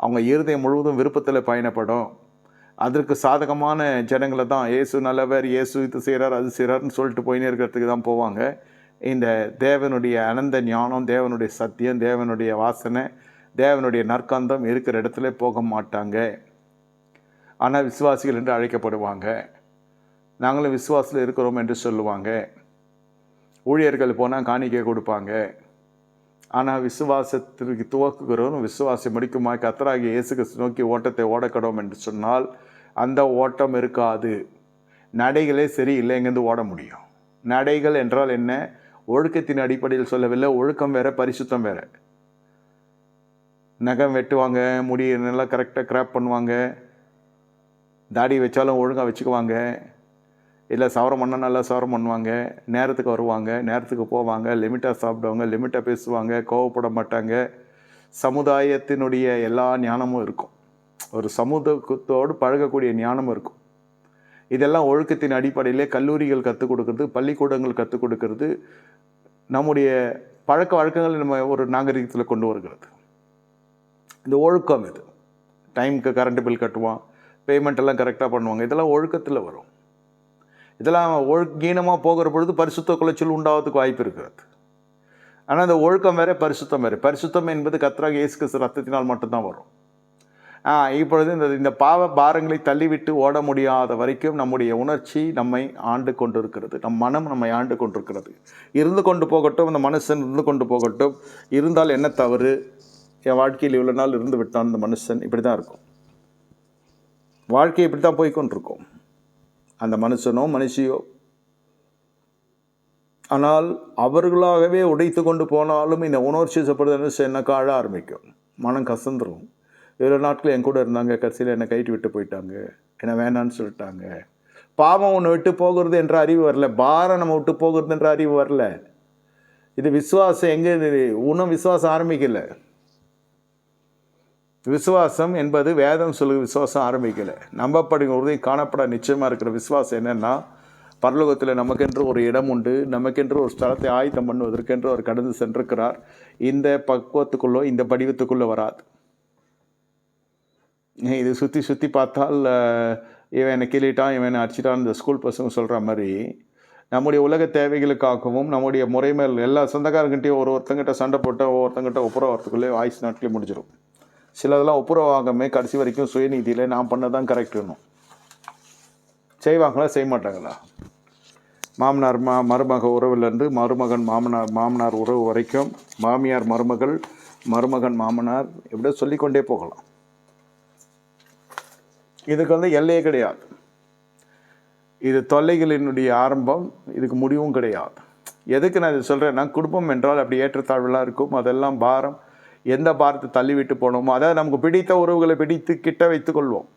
அவங்க இருதயம் முழுவதும் விருப்பத்தில் பயணப்படும். அதற்கு சாதகமான ஜனங்களை தான் இயேசு நல்லவர், இயேசு இது செய்கிறார் அது செய்கிறார்னு சொல்லிட்டு போயினே இருக்கிறதுக்கு தான் போவாங்க. இந்த தேவனுடைய அனந்த ஞானம், தேவனுடைய சத்தியம், தேவனுடைய வாசனை, தேவனுடைய நற்காந்தம் இருக்கிற இடத்துல போக மாட்டாங்க. ஆனால் விசுவாசிகள் என்று அழைக்கப்படுவாங்க. நாங்களும் விசுவாசத்தில் இருக்கிறோம் என்று சொல்லுவாங்க. ஊழியர்கள் போனால் காணிக்கை கொடுப்பாங்க. ஆனால் விசுவாசத்திற்கு துவக்குகிறவரும் விசுவாசம் முடிக்குமாய் கர்த்தராகிய இயேசு கிறிஸ்து நோக்கி ஓட்டத்தை ஓடக்கணும் என்று சொன்னால் அந்த ஓட்டம் இருக்காது. நடைகளே சரி இல்லை, எங்கேருந்து ஓட முடியும்? நடைகள் என்றால் என்ன? ஒழுக்கத்தின் அடிப்படையில் சொல்லவில்லை. ஒழுக்கம் வேற, பரிசுத்தம் வேற. நகம் வெட்டுவாங்க, முடி நல்லா கரெக்டாக கிராப் பண்ணுவாங்க, தாடி வச்சாலும் ஒழுங்காக வச்சுக்குவாங்க, இல்லை சவரம் பண்ணால் நல்லா சவரம் பண்ணுவாங்க, நேரத்துக்கு வருவாங்க, நேரத்துக்கு போவாங்க, லிமிட்டாக சாப்பிடுவாங்க, லிமிட்டாக பேசுவாங்க, கோவப்பட மாட்டாங்க. சமுதாயத்தினுடைய எல்லா ஞானமும் இருக்கும். ஒரு சமூகத்தோடு பழகக்கூடிய ஞானமும் இருக்கும். இதெல்லாம் ஒழுக்கத்தின் அடிப்படையிலே கல்லூரிகள் கற்றுக் கொடுக்கறது, பள்ளிக்கூடங்கள் கற்றுக் கொடுக்கறது, நம்முடைய பழக்க வழக்கங்களை நம்ம ஒரு நாகரிகத்தில் கொண்டு வருகிறது. இந்த ஒழுக்கம் இது. டைமுக்கு கரண்ட் பில் கட்டுவான், பேமெண்ட் எல்லாம் கரெக்டாக பண்ணுவாங்க. இதெல்லாம் ஒழுக்கத்தில் வரும். இதெல்லாம் ஒழுக்கீனமாக போகிற பொழுது பரிசுத்த குலைச்சல் உண்டாவதுக்கு வாய்ப்பு இருக்கிறது. ஆனால் இந்த ஒழுக்கம் வேறு, பரிசுத்தம் வேறு. பரிசுத்தம் என்பது கர்த்தராகிய இயேசு கிறிஸ்து ரத்தத்தினால் மட்டும்தான் வரும். இப்பொழுது இந்த பாவ பாரங்களை தள்ளிவிட்டு ஓட முடியாத வரைக்கும் நம்முடைய உணர்ச்சி நம்மை ஆண்டு கொண்டிருக்கிறது, நம் மனம் நம்மை ஆண்டு கொண்டிருக்கிறது. இருந்து கொண்டு போகட்டும், அந்த மனுஷன் இருந்து கொண்டு போகட்டும். இருந்தால் என்ன தவறு? என் வாழ்க்கையில் இவ்வளோ நாள் இருந்து விட்டான் அந்த மனுஷன், இப்படி தான் இருக்கும். வாழ்க்கை இப்படி தான் போய்கொண்டிருக்கும், அந்த மனுஷனோ மனுஷியோ. ஆனால் அவர்களாகவே உடைத்து கொண்டு போனாலும் இந்த உணர்ச்சி சப்படுறது என்ன காழ ஆரம்பிக்கும், மனம் கசந்துரும். இவ்வளோ நாட்கள் என் கூட இருந்தாங்க, கடைசியில் என்னை கைட்டு விட்டு போயிட்டாங்க, என்னை வேணான்னு சொல்லிட்டாங்க. பாவம் ஒன்று விட்டு போகிறது என்ற அறிவு வரல, பாரம் நம்ம விட்டு போகிறது என்ற அறிவு வரல. இது விசுவாசம் எங்கே? இன்னும் விசுவாசம் ஆரம்பிக்கலை. விசுவாசம் என்பது வேதம் சொல்லு விசுவாசம் ஆரம்பிக்கலை. நம்பப்படுகிறது காணப்பட நிச்சயமாக இருக்கிற விசுவாசம் என்னென்னா, பரலோகத்தில் நமக்கென்று ஒரு இடம் உண்டு, நமக்கென்று ஒரு ஸ்தலத்தை ஆயத்தம் பண்ணுவதற்கென்று அவர் கடந்து சென்றிருக்கிறார். இந்த பக்குவத்துக்குள்ளோ இந்த படிவத்துக்குள்ளே வராது. இது சுற்றி சுற்றி பார்த்தால் இவன் என்னை கிள்ளிட்டான், இவன் என்னை அடிச்சிட்டான், இந்த ஸ்கூல் பசங்க சொல்கிற மாதிரி நம்முடைய உலக தேவைகளுக்காகவும் நம்முடைய முறைமேல் எல்லா சொந்தக்காரங்கிட்டையும் ஒருத்தங்கிட்ட சண்டை போட்டு ஒவ்வொருத்தங்கிட்ட ஒப்புரவாகிறதுக்குள்ளே ஆயுசு நாட்களே முடிஞ்சிடும். சிலதெல்லாம் ஒப்புரவாகமே கடைசி வரைக்கும் சுயநீதியில் நான் பண்ணதான் கரெக்டுன்னு செய்வாங்களா, செய்ய மாட்டாங்களா? மாமனார் மருமக உறவுலேருந்து மருமகன் மாமனார் உறவு வரைக்கும், மாமியார் மருமகள், மருமகன் மாமனார், எப்படியோ சொல்லிக்கொண்டே போகலாம். இதுக்கு எல்லையே கிடையாது. இது தொல்லைகளினுடைய ஆரம்பம், இதுக்கு முடிவும் கிடையாது. எதுக்கு நான் இது சொல்கிறேன்னா, குடும்பம் என்றால் அப்படி ஏற்றத்தாழ்வுலாம் இருக்கும். அதெல்லாம் பாரம். எந்த பாரத்தை தள்ளிவிட்டு போனோமோ, அதாவது நமக்கு பிடித்த உறவுகளை பிடித்து கிட்ட வைத்து கொள்வோம்,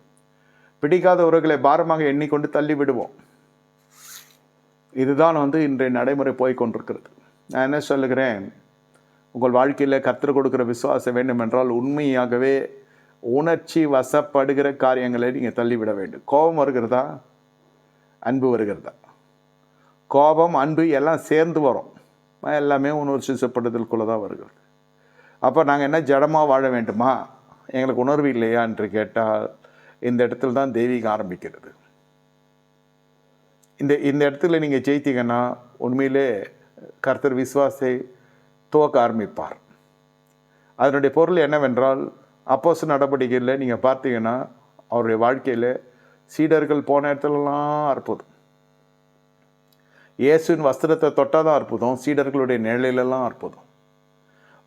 பிடிக்காத உறவுகளை பாரமாக எண்ணிக்கொண்டு தள்ளி விடுவோம். இதுதான் இன்றைய நடைமுறை போய்கொண்டிருக்கிறது. நான் என்ன சொல்லுகிறேன், உங்கள் வாழ்க்கையில் கர்த்தர் கொடுக்குற விசுவாசம் வேண்டும் என்றால் உண்மையாகவே உணர்ச்சி வசப்படுகிற காரியங்களை நீங்கள் தள்ளிவிட வேண்டும். கோபம் வருகிறதா, அன்பு வருகிறதா? கோபம் அன்பு எல்லாம் சேர்ந்து வரும், எல்லாமே உணர்ச்சி வசப்படுதலுக்குள்ளே தான் வருகிறது. அப்போ நாங்கள் என்ன ஜடமாக வாழ வேண்டுமா, எங்களுக்கு உணர்வு இல்லையா என்று கேட்டால் இந்த இடத்துல தான் தெய்வீகம் ஆரம்பிக்கிறது. இந்த இடத்துல நீங்கள் ஜெயித்தீங்கன்னா உண்மையிலே கர்த்தர் விசுவாசத்தை துவக்க ஆரம்பிப்பார். அதனுடைய பொருள் என்னவென்றால், அப்போஸ்தலர் நடவடிக்கையில் நீங்கள் பார்த்தீங்கன்னா அவருடைய வாழ்க்கையில் சீடர்கள் போன இடத்துலலாம் அற்புதம். இயேசுவின் வஸ்திரத்தை தொட்டால் தான் அற்புதம், சீடர்களுடைய நிழலெல்லாம் அற்புதம்.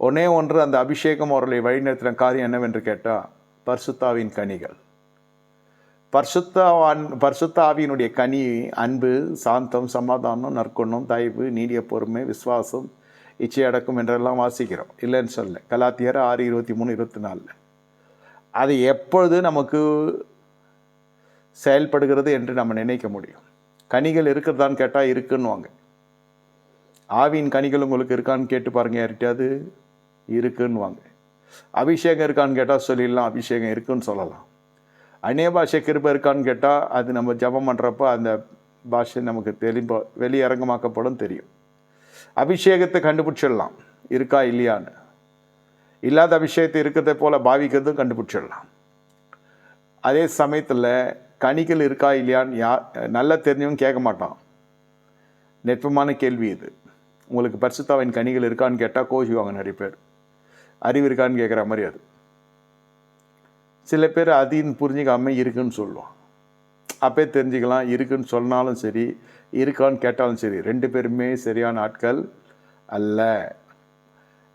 ஒன்றே ஒன்று, அந்த அபிஷேகம் அவர்களை வழிநடத்தின காரியம் என்னவென்று கேட்டால் பரிசுத்தாவின் கனிகள். பரிசுத்த ஆவியினுடைய கனி அன்பு, சாந்தம், சமாதானம், நற்குணம், தயவு, நீடிய பொறுமை, விசுவாசம், இச்சையடக்கம் என்றெல்லாம் வாசிக்கிறோம், இல்லைன்னு சொல்ல. கலாத்தியர் 6:23-24. அது எப்பொழுது நமக்கு செயல்படுகிறது என்று நம்ம நினைக்க முடியும். கனிகள் இருக்கிறதான்னு கேட்டால் இருக்குன்னுவாங்க. ஆவியின் கனிகள் உங்களுக்கு இருக்கான்னு கேட்டு பாருங்கள், யார்கிட்டயாவது இருக்குன்னுவாங்க. அபிஷேகம் இருக்கான்னு கேட்டால் சொல்லிடலாம், அபிஷேகம் இருக்குன்னு சொல்லலாம். அந்நிய பாஷை கிருபை இருக்கான்னு கேட்டால் அது நம்ம ஜபம் பண்ணுறப்போ அந்த பாஷை நமக்கு வெளியரங்கமாக்கப்படும், தெரியும். அபிஷேகத்தை கண்டுபிடிச்சிடலாம் இருக்கா இல்லையான்னு. இல்லாத அபிஷேகத்தை இருக்கிறத போல் பாவிக்கிறதும் கண்டுபிடிச்சிடலாம். அதே சமயத்தில் கனிகள் இருக்கா இல்லையான்னு நல்லா தெரிஞ்சவங்க கேட்க மாட்டான். நெற்பமான கேள்வி இது. உங்களுக்கு பரிசுத்தாவின் கனிகள் இருக்கான்னு கேட்டால் கோச்சுவாங்க நிறைய பேர். அறிவு இருக்கான்னு கேட்குற மாதிரி அது. சில பேர் அதின்னு புரிஞ்சிக்காமல் இருக்குன்னு சொல்லுவான். அப்போ தெரிஞ்சுக்கலாம், இருக்குன்னு சொன்னாலும் சரி, இருக்கான்னு கேட்டாலும் சரி, ரெண்டு பேருமே சரியான ஆட்கள் அல்ல.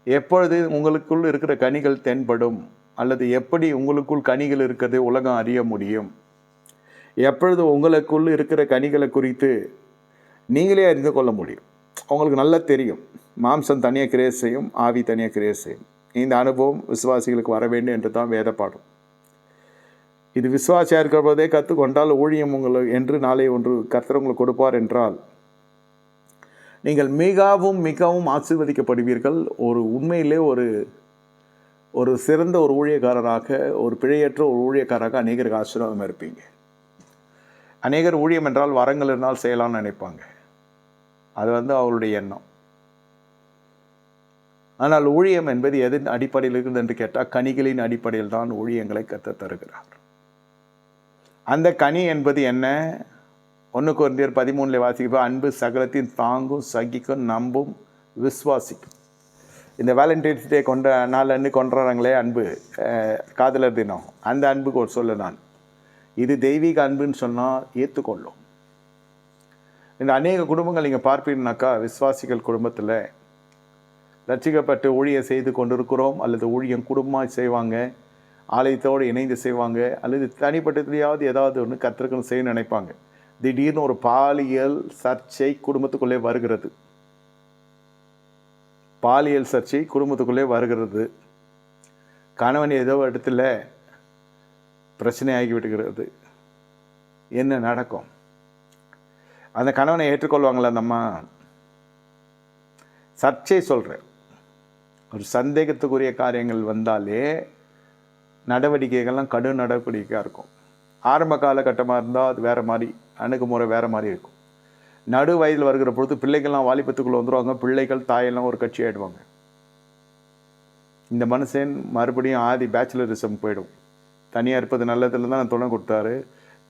எப்பொழுது உங்களுக்குள் இருக்கிற கனிகள் தென்படும், அல்லது எப்படி உங்களுக்குள் கனிகள் இருக்கிறது உலகம் அறிய முடியும்? எப்பொழுது உங்களுக்குள் இருக்கிற கனிகளை குறித்து நீங்களே அறிந்து கொள்ள முடியும்? உங்களுக்கு நல்லா தெரியும், மாம்சம் தனியாக கிரியை செய்யும், ஆவி தனியாக கிரியை செய்யும். இந்த அனுபவம் விசுவாசிகளுக்கு வர வேண்டும் என்று தான் வேத பாடம். இது விசுவாசியாக இருக்கிற போதே கற்றுக்கொண்டால் ஊழியம் உங்களுக்கு என்று நாளை ஒன்று கர்த்தர் உங்களுக்கு கொடுப்பார் என்றால் நீங்கள் மிகவும் மிகவும் ஆசீர்வதிக்கப்படுவீர்கள். ஒரு உண்மையிலே ஒரு சிறந்த ஒரு ஊழியக்காரராக, ஒரு பிழையற்ற ஒரு ஊழியக்காரராக அநேகருக்கு ஆசீர்வாதம் இருப்பீங்க. அநேகர் ஊழியம் என்றால் வரங்கள் இருந்தால் செய்யலாம்னு நினைப்பாங்க. அது அவருடைய எண்ணம். ஆனால் ஊழியம் என்பது எதன் அடிப்படையில் இருக்குது என்று கேட்டால் கனிகளின் அடிப்படையில் தான் ஊழியங்களை கற்றுத் தருகிறார். அந்த கனி என்பது என்ன? 1 கொரிந்தியர் 13 வாசிக்கப்போ, அன்பு சகலத்தின் தாங்கும், சகிக்கும், நம்பும், விசுவாசிக்கும். இந்த வேலண்டைன்ஸ் டே நாள் கொண்டாடுறாங்களே அன்பு, காதலர் தினம், அந்த அன்புக்கு ஒரு சொல்ல நான், இது தெய்வீக அன்புன்னு சொன்னால் ஏற்றுக்கொள்ளும். இந்த அநேக குடும்பங்கள் நீங்கள் பார்ப்பீங்கன்னாக்கா, விசுவாசிகள் குடும்பத்தில் ரட்சிக்கப்பட்டு ஊழியம் செய்து கொண்டிருக்கிறோம், அல்லது ஊழியம் குடும்பமாக செய்வாங்க, ஆலயத்தோடு இணைந்து செய்வாங்க, அல்லது தனிப்பட்டதுலையாவது ஏதாவது ஒன்று கற்றுக்கணும் செய்ய நினைப்பாங்க. திடீர்னு ஒரு பாலியல் சர்ச்சை குடும்பத்துக்குள்ளே வருகிறது. பாலியல் சர்ச்சை குடும்பத்துக்குள்ளே வருகிறது. கணவன் ஏதோ இடத்துல பிரச்சனை ஆகி விடுகிறது. என்ன நடக்கும்? அந்த கணவனை ஏற்றுக்கொள்வாங்களா? அந்த அம்மா சர்ச்சை சொல்கிறேன், ஒரு சந்தேகத்துக்குரிய காரியங்கள் வந்தாலே நடவடிக்கைகள்லாம் கடும் நடவடிக்கையாக இருக்கும். ஆரம்ப காலகட்டமாக இருந்தால் அது வேறு மாதிரி, அணுகுமுறை வேறு மாதிரி இருக்கும். நடு வயதில் வருகிற பொழுது பிள்ளைகள்லாம் வாலிபத்துக்குள்ளே வந்துடுவாங்க. பிள்ளைகள் தாயெல்லாம் ஒரு கட்சி ஆகிடுவாங்க. இந்த மனுஷன் மறுபடியும் ஆதி பேச்சுலரிசம் போயிடும். தனியாக இருப்பது நல்லதில் தான் துணை கொடுத்தாரு,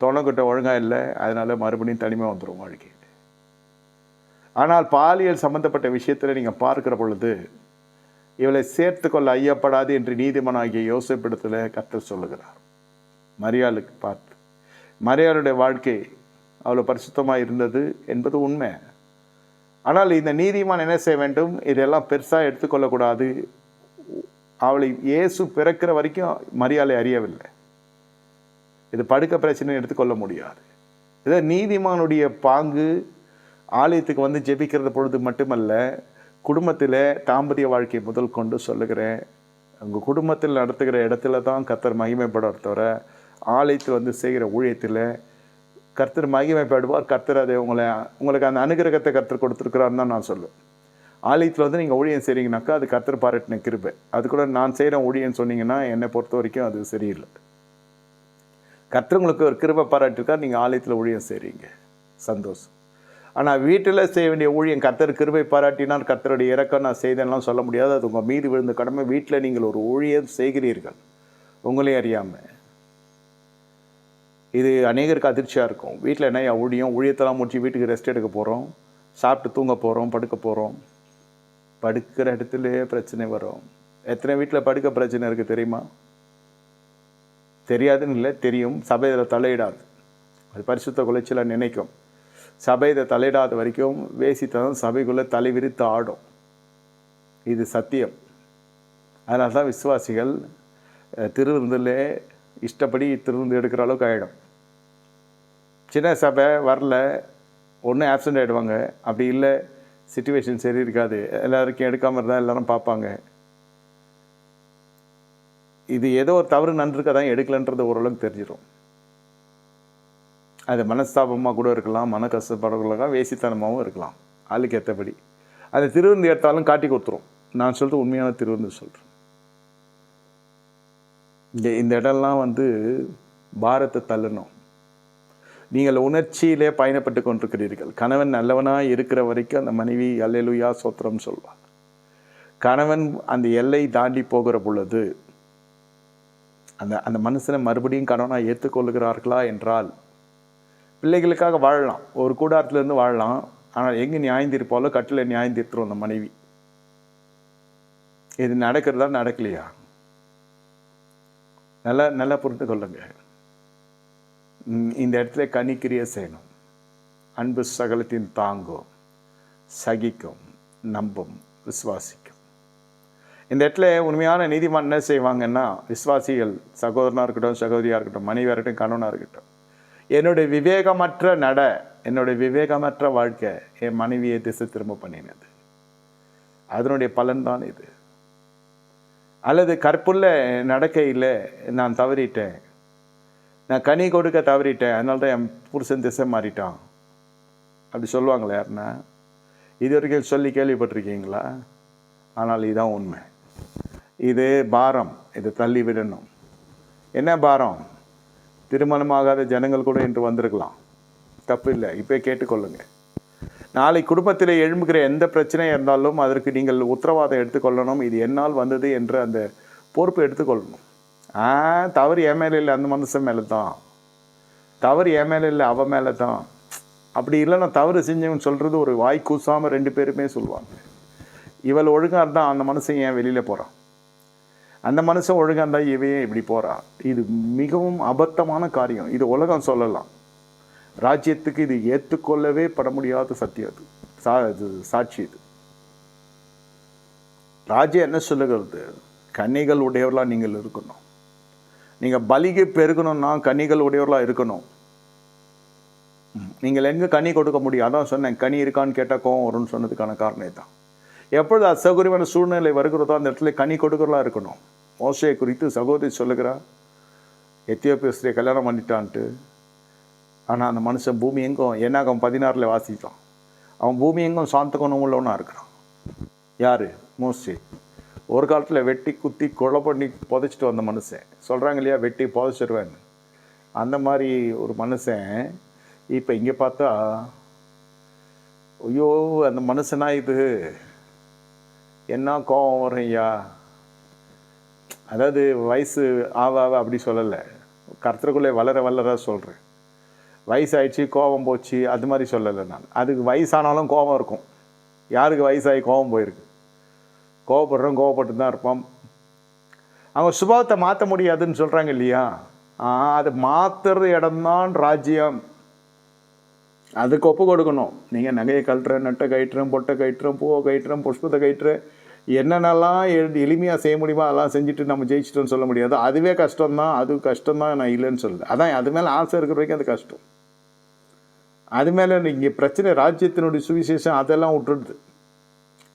துணை கொடுத்த ஒழுங்காக இல்லை, அதனால் மறுபடியும் தனிமை வந்துடும் வாழ்க்கை. ஆனால் பாலியல் சம்பந்தப்பட்ட விஷயத்தில் நீங்கள் பார்க்குற பொழுது, இவளை சேர்த்து கொள்ள ஐயப்படாது என்று நீதிமானாகிய யோசேப்பிடத்தில் கர்த்தர் சொல்லுகிறார். மரியாளுக்கு பார்த்து, மரியாளுடைய வாழ்க்கை அவ்வளோ பரிசுத்தமாக இருந்தது என்பது உண்மை. ஆனால் இந்த நீதிமான் என்ன செய்ய வேண்டும்? இதெல்லாம் பெருசாக எடுத்துக்கொள்ளக்கூடாது. அவளை இயேசு பிறக்கிற வரைக்கும் மரியாதை அறியவில்லை. இது படுக்க பிரச்சனை எடுத்துக்கொள்ள முடியாது. இதை நீதிமானுடைய பாங்கு ஆலயத்துக்கு வந்து ஜெபிக்கிறது பொழுது மட்டுமல்ல, குடும்பத்தில் தாம்பத்திய வாழ்க்கை முதல் கொண்டு சொல்லுகிறேன். உங்கள் குடும்பத்தில் நடத்துகிற இடத்துல தான் கர்த்தர் மகிமைப்படுவார் தவிர, ஆலயத்தில் வந்து செய்கிற ஊழியத்தில் கர்த்தர் மகிமைப்படுவார். கர்த்தர் அதை உங்களுக்கு அந்த அனுகிரகத்தை கர்த்தர் கொடுத்துருக்கிறாருன்னு தான் நான் சொல்லுவேன். ஆலயத்தில் வந்து நீங்கள் ஊழியம் செய்கிறீங்கனாக்கா அது கர்த்தர் பாராட்டின கிருபை. அது கூட நான் செய்கிற ஊழியம் சொன்னீங்கன்னா என்னை பொறுத்த வரைக்கும் அது சரியில்லை. கர்த்தர் உங்களுக்கு ஒரு கிருபை பாராட்டிருக்கார், நீங்கள் ஆலயத்தில் ஊழியம் செய்கிறீங்க, சந்தோஷம். ஆனால் வீட்டில் செய்ய வேண்டிய ஊழியம் கர்த்தர் கிருபை பாராட்டினால் கர்த்தருடைய இறக்கம் நான் செய்தேன்லாம் சொல்ல முடியாது. அது உங்கள் மீது விழுந்த கடமை. வீட்டில் நீங்கள் ஒரு ஊழியம் செய்கிறீர்கள் உங்களே அறியாமல். இது அநேகருக்கு அதிர்ச்சியாக இருக்கும். வீட்டில் என்ன ஊழியத்தெல்லாம் முடிச்சு வீட்டுக்கு ரெஸ்ட் எடுக்க போகிறோம், சாப்பிட்டு தூங்க போகிறோம், படுக்க போகிறோம். படுக்கிற இடத்துலையே பிரச்சனை வரும். எத்தனை வீட்டில் படுக்க பிரச்சனை இருக்குது தெரியுமா? தெரியாதுன்னு இல்லை, தெரியும். சபை இதில் தலையிடாது. அது பரிசுத்த குலைச்சலாக நினைக்கும். சபை இதை தலையிடாத வரைக்கும் வேசித்தனம் சபைக்குள்ளே தலைவிரித்து ஆடும். இது சத்தியம். அதனால தான் விசுவாசிகள் திருவிருந்திலே இஷ்டப்படி திருவிருந்து எடுக்கிற அளவுக்கு ஆகிடும். சின்ன சபை வரல, ஒன்று ஆப்சண்ட் ஆகிடுவாங்க. அப்படி இல்லை, சிச்சுவேஷன் சரி இருக்காது, எல்லாருக்கும் எடுக்காமல் இருந்தால் எல்லோரும் பார்ப்பாங்க. இது ஏதோ ஒரு தவறு நன்றுக்க தான் எடுக்கலன்றது ஓரளவுக்கு தெரிஞ்சிடும். அது மனஸ்தாபமாக கூட இருக்கலாம், மன கஷ்டப்படலாம், வேசித்தனமாகவும் இருக்கலாம், ஆளுக்கு ஏற்றபடி. அது திருவிருந்து எடுத்தாலும் காட்டி கொடுத்துரும். நான் சொல்கிறது உண்மையான திருவிருந்து சொல்கிறேன். இந்த இடம்லாம் வந்து பாரத்தை தள்ளணும். நீங்கள் உணர்ச்சியிலே பயணப்பட்டு கொண்டிருக்கிறீர்கள். கணவன் நல்லவனாக இருக்கிற வரைக்கும் அந்த மனைவி அல்லேலூயா சோத்திரம் சொல்வார். கணவன் அந்த எல்லை தாண்டி போகிற பொழுது அந்த மனுஷனை மறுபடியும் கணவனாக ஏற்றுக்கொள்கிறார்களா என்றால், பிள்ளைகளுக்காக வாழலாம், ஒரு கூடாரத்துலேருந்து வாழலாம். ஆனால் எங்கே நியாயந்தீர்ப்பாலோ கட்டில் நியாயந்தீர்த்துரும் அந்த மனைவி. இது நடக்கிறதா நடக்கலையா? நல்லா புரிந்து கொள்ளுங்க. இந்த இடத்துல கனிக்கிரியை செய்யணும். அன்பு சகலத்தின் தாங்கும், சகிக்கும், நம்பும், விசுவாசிக்கும். இந்த இடத்துல உண்மையான நீதிமான் என்ன செய்வாங்கன்னா, விசுவாசிகள் சகோதரனாக இருக்கட்டும், சகோதரியாக இருக்கட்டும், மனைவியாக இருக்கட்டும், கணவனாக இருக்கட்டும், என்னுடைய விவேகமற்ற வாழ்க்கை என் மனைவியை திசை திரும்ப பண்ணினது, அதனுடைய பலன்தான் இது. அல்லது கற்புள்ள நடக்கையில் நான் தவறிட்டேன், நான் கனி கொடுக்க தவறிட்டேன், அதனால தான் என் புருஷன் திசை மாறிட்டான் அப்படி சொல்லுவாங்களே யாருன்னா? இது வரைக்கும் சொல்லி கேள்விப்பட்டிருக்கீங்களா? ஆனால் இதுதான் உண்மை. இது பாரம், இது தள்ளி விடணும். என்ன பாரம்? திருமணமாகாத ஜனங்கள் கூட இன்று வந்திருக்கலாம், தப்பு இல்லை, இப்போ கேட்டுக்கொள்ளுங்க. நாளை குடும்பத்தில் எழும்புகிற எந்த பிரச்சனையாக இருந்தாலும் அதற்கு நீங்கள் உத்தரவாதம் எடுத்துக்கொள்ளணும். இது என்னால் வந்தது என்று அந்த பொறுப்பு எடுத்துக்கொள்ளணும். தவறு என் மேலே இல்லை, அந்த மனுஷன் மேலே தான். தவறு என் மேலே இல்லை, அவன் மேலே தான். அப்படி இல்லைன்னா தவறு செஞ்சவன் சொல்கிறது ஒரு வாய் கூசாமல் 2 பேருமே சொல்லுவாங்க. இவள் ஒழுங்காக இருந்தால் அந்த மனுஷன் ஏன் வெளியில் போகிறான், அந்த மனுஷன் ஒழுங்காக இருந்தால் இவையே இப்படி போகிறான். இது மிகவும் அபத்தமான காரியம். இது உலகம் சொல்லலாம், ராஜ்யத்துக்கு இது ஏற்றுக்கொள்ளவே பட முடியாத சத்தியம். அது சாட்சி. இது ராஜ்யம் என்ன சொல்லுகிறது? கன்னிகள் உடையவர்களாக நீங்கள் இருக்கணும். நீங்கள் பலிக்கு பெருகணும்னா கன்னிகள் உடையவர்களாக இருக்கணும். நீங்கள் எங்கே கனி கொடுக்க முடியும்? அதான் சொன்னேன், கனி இருக்கான்னு கேட்டால் கோவம் வரும்னு சொன்னதுக்கான காரணம் தான். எப்பொழுது அசௌகரியமான சூழ்நிலை வருகிறதோ அந்த இடத்துல கனி கொடுக்கறதா இருக்கணும். மோசையை குறித்து சகோதரி சொல்லுகிறார், எத்தியோப்பிய ஸ்திரியை கல்யாணம் பண்ணிட்டான்ட்டு. ஆனால் அந்த மனுஷன் பூமி எங்கும், என்னாகும் 16 வாசிக்கலாம், அவன் பூமி எங்கும் சாந்த குணம் உள்ளவனாக இருக்கிறான். யார்? மோசே. ஒரு காலத்தில் வெட்டி குத்தி கொலை பண்ணி புதைச்சிட்டு வந்த மனுஷன். சொல்கிறாங்க இல்லையா, வெட்டி புதைச்சிருவேன்னு. அந்த மாதிரி ஒரு மனுஷன் இப்போ இங்கே பார்த்தா, ஐயோ அந்த மனுஷனா இது என்ன கோபம் வரும் ஐயா. அதாவது வயசு ஆவ அப்படி சொல்லலை, கர்த்தருக்குள்ளே வளர சொல்கிறேன். வயசாயிடுச்சு கோபம் போச்சு அது மாதிரி சொல்லலை நான். அதுக்கு வயசானாலும் கோபம் இருக்கும். யாருக்கு வயசாகி கோபம் போயிருக்கு? கோபப்படுறோம், கோபப்பட்டு தான் இருப்போம். அவங்க சுபாவத்தை மாற்ற முடியாதுன்னு சொல்கிறாங்க இல்லையா? அது மாற்றுறது இடம்தான் ராஜ்யம். அதுக்கு ஒப்பு கொடுக்கணும். நீங்கள் நகையை கழட்டுறேன், நட்டை கயிட்டுறேன், பொட்டை கயிட்டுறேன், பூவை கயிட்டுறேன், புஷ்பத்தை கயிட்டுறேன், என்னென்னலாம் எளிமையாக செய்ய முடியுமோ அதெல்லாம் செஞ்சுட்டு நம்ம ஜெயிச்சிட்டோன்னு சொல்ல முடியாது. அதுவே கஷ்டம்தான், அது கஷ்டம்தான், நான் இல்லைன்னு சொல்லலை. அதான் அது மேலே ஆசை இருக்கிற வரைக்கும் அது கஷ்டம். அது மேலே இங்கே பிரச்சனை ராஜ்யத்தினுடைய சுவிசேஷம் அதெல்லாம் விட்டுடுது.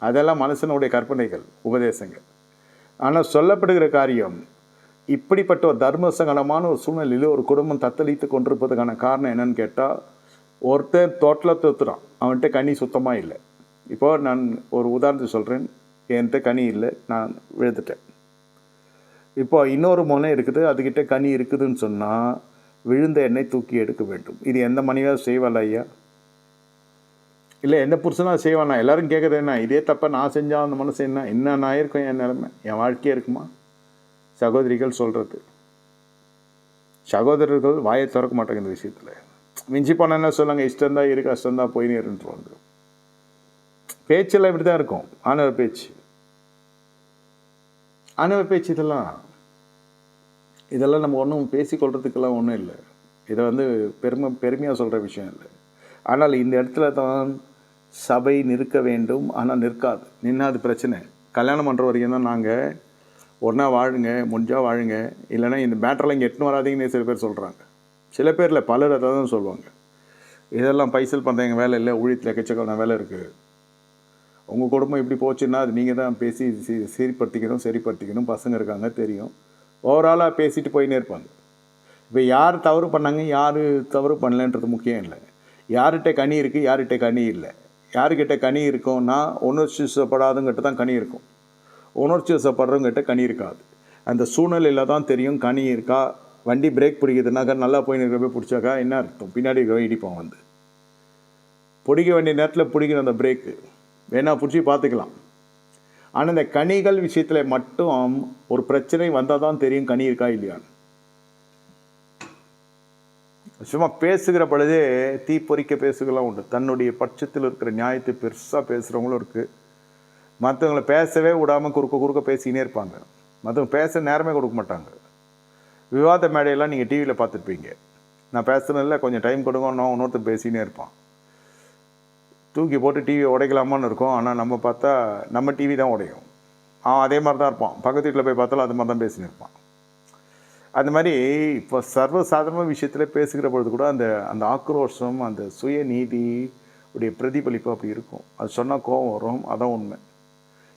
அதெல்லாம் மனுஷனுடைய கற்பனைகள், உபதேசங்கள். ஆனால் சொல்லப்படுகிற காரியம் இப்படிப்பட்ட ஒரு தர்ம சங்கடமான ஒரு சூழ்நிலையில் ஒரு குடும்பம் தத்தளித்து கொண்டிருப்பதுக்கான காரணம் என்னன்னு கேட்டால், ஒருத்தர் தோட்டத்தில் தூத்துறான், அவன்கிட்ட கனி சுத்தமாக இல்லை. இப்போ நான் ஒரு உதாரணத்துக்கு சொல்கிறேன், என்கிட்ட கனி இல்லை, நான் விழுந்துட்டேன். இப்போ இன்னொரு முனை இருக்குது, அதுக்கிட்ட கனி இருக்குதுன்னு சொன்னால் விழுந்த எண்ணெய் தூக்கி எடுக்க வேண்டும். இது எந்த மனைவியாக செய்வாள் ஐயா? இல்லை எந்த புருஷனாக செய்வானா? எல்லோரும் கேட்குறது என்ன, இதே தப்பை நான் செஞ்சால் அந்த மனசு என்ன நான் இருக்கும், என் நிலைமை, என் வாழ்க்கையே இருக்குமா? சகோதரிகள் சொல்கிறது. சகோதரர்கள் வாயை திறக்க மாட்டாங்க இந்த விஷயத்தில். மிஞ்சி போனால் என்ன சொல்லுவாங்க, இஷ்டம்தான் இருக்கு, கஷ்டம்தான் போயின்னு இருந்துருவாங்க. பேச்செல்லாம் இப்படி தான் இருக்கும். ஆணவ பேச்சு இதெல்லாம் நம்ம ஒன்றும் பேசிக்கொள்கிறதுக்கெல்லாம் ஒன்றும் இல்லை. இதை பெருமையாக சொல்கிற விஷயம் இல்லை. ஆனால் இந்த இடத்துல தான் சபை நிற்க வேண்டும். ஆனால் நிற்காது, நின்னாது பிரச்சனை. கல்யாணம் பண்ணுற வரைக்கும் தான் நாங்கள் ஒன்றா வாழுங்க, முடிஞ்சால் வாழுங்க, இல்லைன்னா இந்த மேட்டரெல்லாம் இங்கே எட்டுன்னு வராதிங்கன்னு சில பேர் சொல்கிறாங்க. சில பேரில் பலர் அதை தான் சொல்லுவாங்க, இதெல்லாம் பைசல் பண்ணுற எங்கள் வேலை இல்லை, ஊழியத்தில் எக்கச்சக்கான வேலை இருக்குது, உங்கள் குடும்பம் இப்படி போச்சுன்னா அது நீங்கள் தான் பேசி சரிப்படுத்திக்கணும், பசங்க இருக்காங்க தெரியும், ஓவராலாக பேசிட்டு போயின்னே இருப்பாங்க. இப்போ யார் தவறு பண்ணாங்க, யார் தவறு பண்ணலன்றது முக்கியம் இல்லை. யார்கிட்ட கனி இருக்குது, யார்கிட்ட கனி இல்லை. யாருக்கிட்ட கனி இருக்கும்னா உணர்ச்சி வசப்படாதவங்கிட்ட தான் கனி இருக்கும், உணர்ச்சி வசப்படுறவங்ககிட்ட கனி இருக்காது. அந்த சூழ்நிலையில் தான் தெரியும் கனி இருக்கா. வண்டி பிரேக் பிடிக்குதுனாக்கா நல்லா போய் இருக்கிற போய் பிடிச்சாக்கா என்ன அர்த்தம், பின்னாடி இருக்கிற இடிப்போம். பிடிக்க வேண்டிய நேரத்தில் பிடிக்கிற அந்த பிரேக்கு வேணா பிடிச்சி பார்த்துக்கலாம். ஆனால் இந்த கனிகள் விஷயத்தில் மட்டும் ஒரு பிரச்சனை வந்தால் தான் தெரியும் கனி இருக்கா இல்லையான்னு. சும்மா பேசுகிற பொழுதே தீ பொறிக்க பேசுகலாம் உண்டு. தன்னுடைய பட்சத்தில் இருக்கிற நியாயத்தை பெருசாக பேசுகிறவங்களும் இருக்குது. மற்றவங்களை பேசவே விடாமல் குறுக்க பேசிக்கினே இருப்பாங்க. மற்றவங்க பேச நேரமே கொடுக்க மாட்டாங்க. விவாத மேடையெல்லாம் நீங்கள் டிவியில் பார்த்துருப்பீங்க. நான் பேசுகிறதில்ல, கொஞ்சம் டைம் கொடுங்கன்னு இன்னொருத்தர் பேசினே இருப்பான். தூக்கி போட்டு டிவியை உடைக்கலாமான்னு இருக்கும். ஆனால் நம்ம பார்த்தா நம்ம டிவி தான் உடையும். அவன் அதே மாதிரி தான் இருப்பான். பக்கத்து வீட்டில் போய் பார்த்தாலும் அது மாதிரி தான் பேசின்னு இருப்பான். அந்த மாதிரி இப்போ சர்வசாதாரண விஷயத்தில் பேசுகிற பொழுது கூட அந்த அந்த ஆக்ரோஷம், அந்த சுயநீதி உடைய பிரதிபலிப்பு அப்படி இருக்கும். அது சொன்னால் கோபம் வரும். அதான் உண்மை.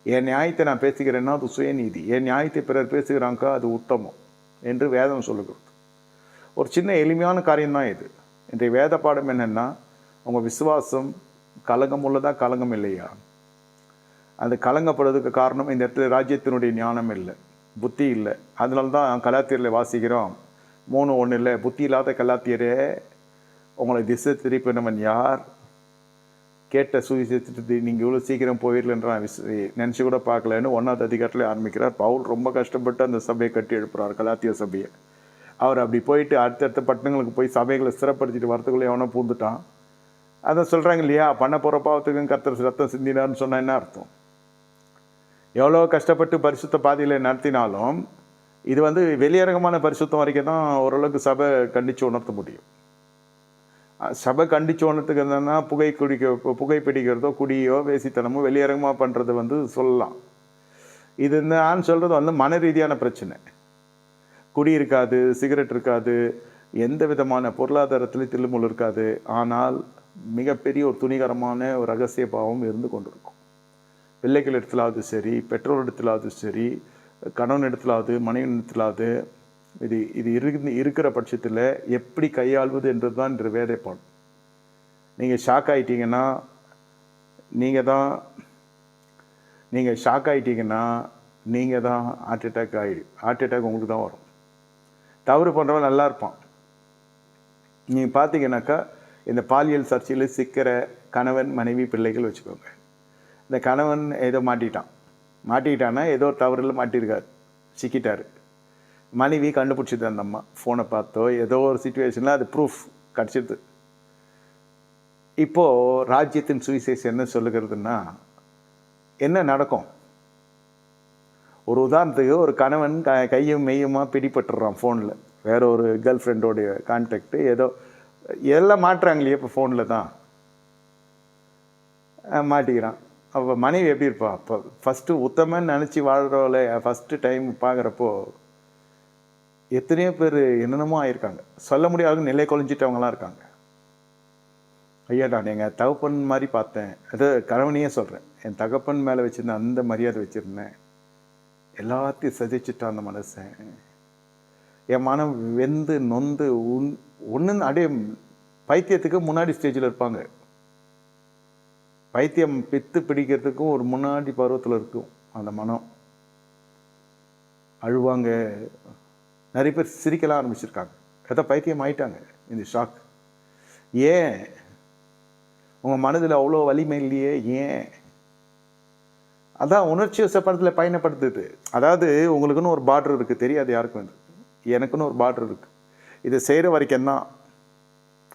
என் நியாயத்தை நான் பேசுகிறேன்னா அது சுயநீதி, என் நியாயத்தை பிறர் பேசுகிறாங்கா அது உத்தமம் என்று வேதம் சொல்லுகிறது. ஒரு சின்ன எளிமையான காரியம்தான் இது. இன்றைய வேத பாடம் என்னென்னா, உங்கள் விசுவாசம் கலங்கம் உள்ளதா கலங்கம் இல்லையா? அது கலங்கப்படுறதுக்கு காரணம் இந்த இடத்துல ராஜ்யத்தினுடைய ஞானம் இல்லை, புத்தி இல்லை. அதனால தான் கலாத்தியரில் வாசிக்கிறோம் 3:1 இல்லை, புத்தி இல்லாத கலாத்தியரே உங்களை திசை திருப்பினவன் யார்? கேட்ட சுவிசேஷத்தை நீங்கள் இவ்வளோ சீக்கிரம் போயிடலன்ற நினச்சி கூட பார்க்கலன்னு 1ஆவது அதிகாரத்தில் ஆரம்பிக்கிறார். பவுல் ரொம்ப கஷ்டப்பட்டு அந்த சபையை கட்டி எழுப்புறார், கலாத்திய சபையை. அவர் அப்படி போயிட்டு அடுத்தடுத்த பட்டணங்களுக்கு போய் சபைகளை ஸ்திரப்படுத்திட்டு வரத்துக்குள்ளே எவனோ பூந்துட்டான். அதை சொல்கிறாங்க இல்லையா, பண்ண போகிற பாவத்துக்கும் கர்த்தர் ரத்தம் சிந்தினார்னு சொன்னால் என்ன அர்த்தம்? எவ்வளோ கஷ்டப்பட்டு பரிசுத்த பாதையில் நடத்தினாலும் இது வெளியரங்கமான பரிசுத்தம் வரைக்கும் தான் ஓரளவுக்கு சபை கண்டித்து உணர்த்த முடியும். சபை கண்டித்து உணர்த்துக்கு என்னன்னா, புகைப்பிடிக்கிறதோ குடியோ வேசித்தனமோ வெளியரங்கமாக பண்ணுறது சொல்லலாம். இது நான் சொல்கிறது மன ரீதியான பிரச்சனை. குடி இருக்காது, சிகரெட் இருக்காது, எந்த விதமான பொருளாதாரத்தில் தில்லுமுள் இருக்காது. ஆனால் மிகப்பெரிய ஒரு துணிகரமான ஒரு ரகசிய பாவம் இருந்து கொண்டிருக்கும். பிள்ளைகள் இடத்துலாவது சரி, பெற்றோர் இடத்துலாவது சரி, கணவன் இடத்துலாவது, மனைவி இடத்துலாவது, இது இருக்கிற பட்சத்தில் எப்படி கையாள்வது என்றது தான் இன்று வேத பாடம். நீங்கள் ஷாக் ஆகிட்டீங்கன்னா நீங்கள் தான் ஹார்ட் அட்டாக் உங்களுக்கு தான் வரும். தவறு பண்ணுறவன் நல்லா இருப்பான். நீங்கள் பார்த்தீங்கன்னாக்கா இந்த பாலியல் சர்ச்சையில் சிக்கிற கணவன் மனைவி பிள்ளைகள் வச்சுக்கோங்க. இந்த கணவன் ஏதோ மாட்டிக்கிட்டான்னா ஏதோ ஒரு தவறில் மாட்டியிருக்காரு, சிக்கிட்டார். மனைவி கண்டுபிடிச்சிது, அந்த அம்மா ஃபோனை பார்த்தோ ஏதோ ஒரு சிச்சுவேஷனில் அது ப்ரூஃப் கிடச்சிது. இப்போது ராஜ்யத்தின் சுவிசேஷம் என்ன சொல்லுகிறதுன்னா, என்ன நடக்கும்? ஒரு உதாரணத்துக்கு ஒரு கணவன் கையும் மெய்யுமாக பிடிபட்டுறான் ஃபோனில், வேற ஒரு கேர்ள் ஃப்ரெண்டோடைய கான்டாக்டு ஏதோ எல்லாம் மாட்டுறாங்களே இப்போ ஃபோனில் தான் மாட்டிக்கிறான். அப்போ மனைவி எப்படி இருப்பா? அப்போ ஃபஸ்ட்டு உத்தமன்னு நினச்சி வாழ்கிறவள ஃபஸ்ட்டு டைம் பார்க்குறப்போ எத்தனையோ பேர் என்னென்னமோ ஆயிருக்காங்க, சொல்ல முடியாத நிலை கொலைஞ்சிட்டவங்களாம் இருக்காங்க. ஐயா, நான் எங்கள் தகப்பன் மாதிரி பார்த்தேன், அது கணவனையே சொல்கிறேன், என் தகப்பன் மேலே வச்சுருந்தேன் அந்த மரியாதை வச்சுருந்தேன், எல்லாத்தையும் சதிச்சுட்டான் அந்த மனுஷன். என் மனம் வெந்து நொந்து ஒன்று அப்படியே பைத்தியத்துக்கு முன்னாடி ஸ்டேஜில் இருப்பாங்க. பைத்தியம் பித்து பிடிக்கிறதுக்கும் ஒரு முன்னாடி பருவத்தில் இருக்கும் அந்த மனம். அழுவாங்க, நிறைய பேர் சிரிக்கலாம் ஆரம்பிச்சிருக்காங்க, ஏதோ பைத்தியம் ஆயிட்டாங்க. இந்த ஷாக் ஏன்? உங்கள் மனதில் அவ்வளோ வலிமை இல்லையே, ஏன்? அதான் உணர்ச்சி வசப்படத்தில் பயணப்படுத்துது. அதாவது உங்களுக்குன்னு ஒரு பார்டர் இருக்குது, தெரியாது யாருக்கும். எனக்குன்னு ஒரு பார்டர் இருக்குது. இதை செய்கிற வரைக்கும் தான்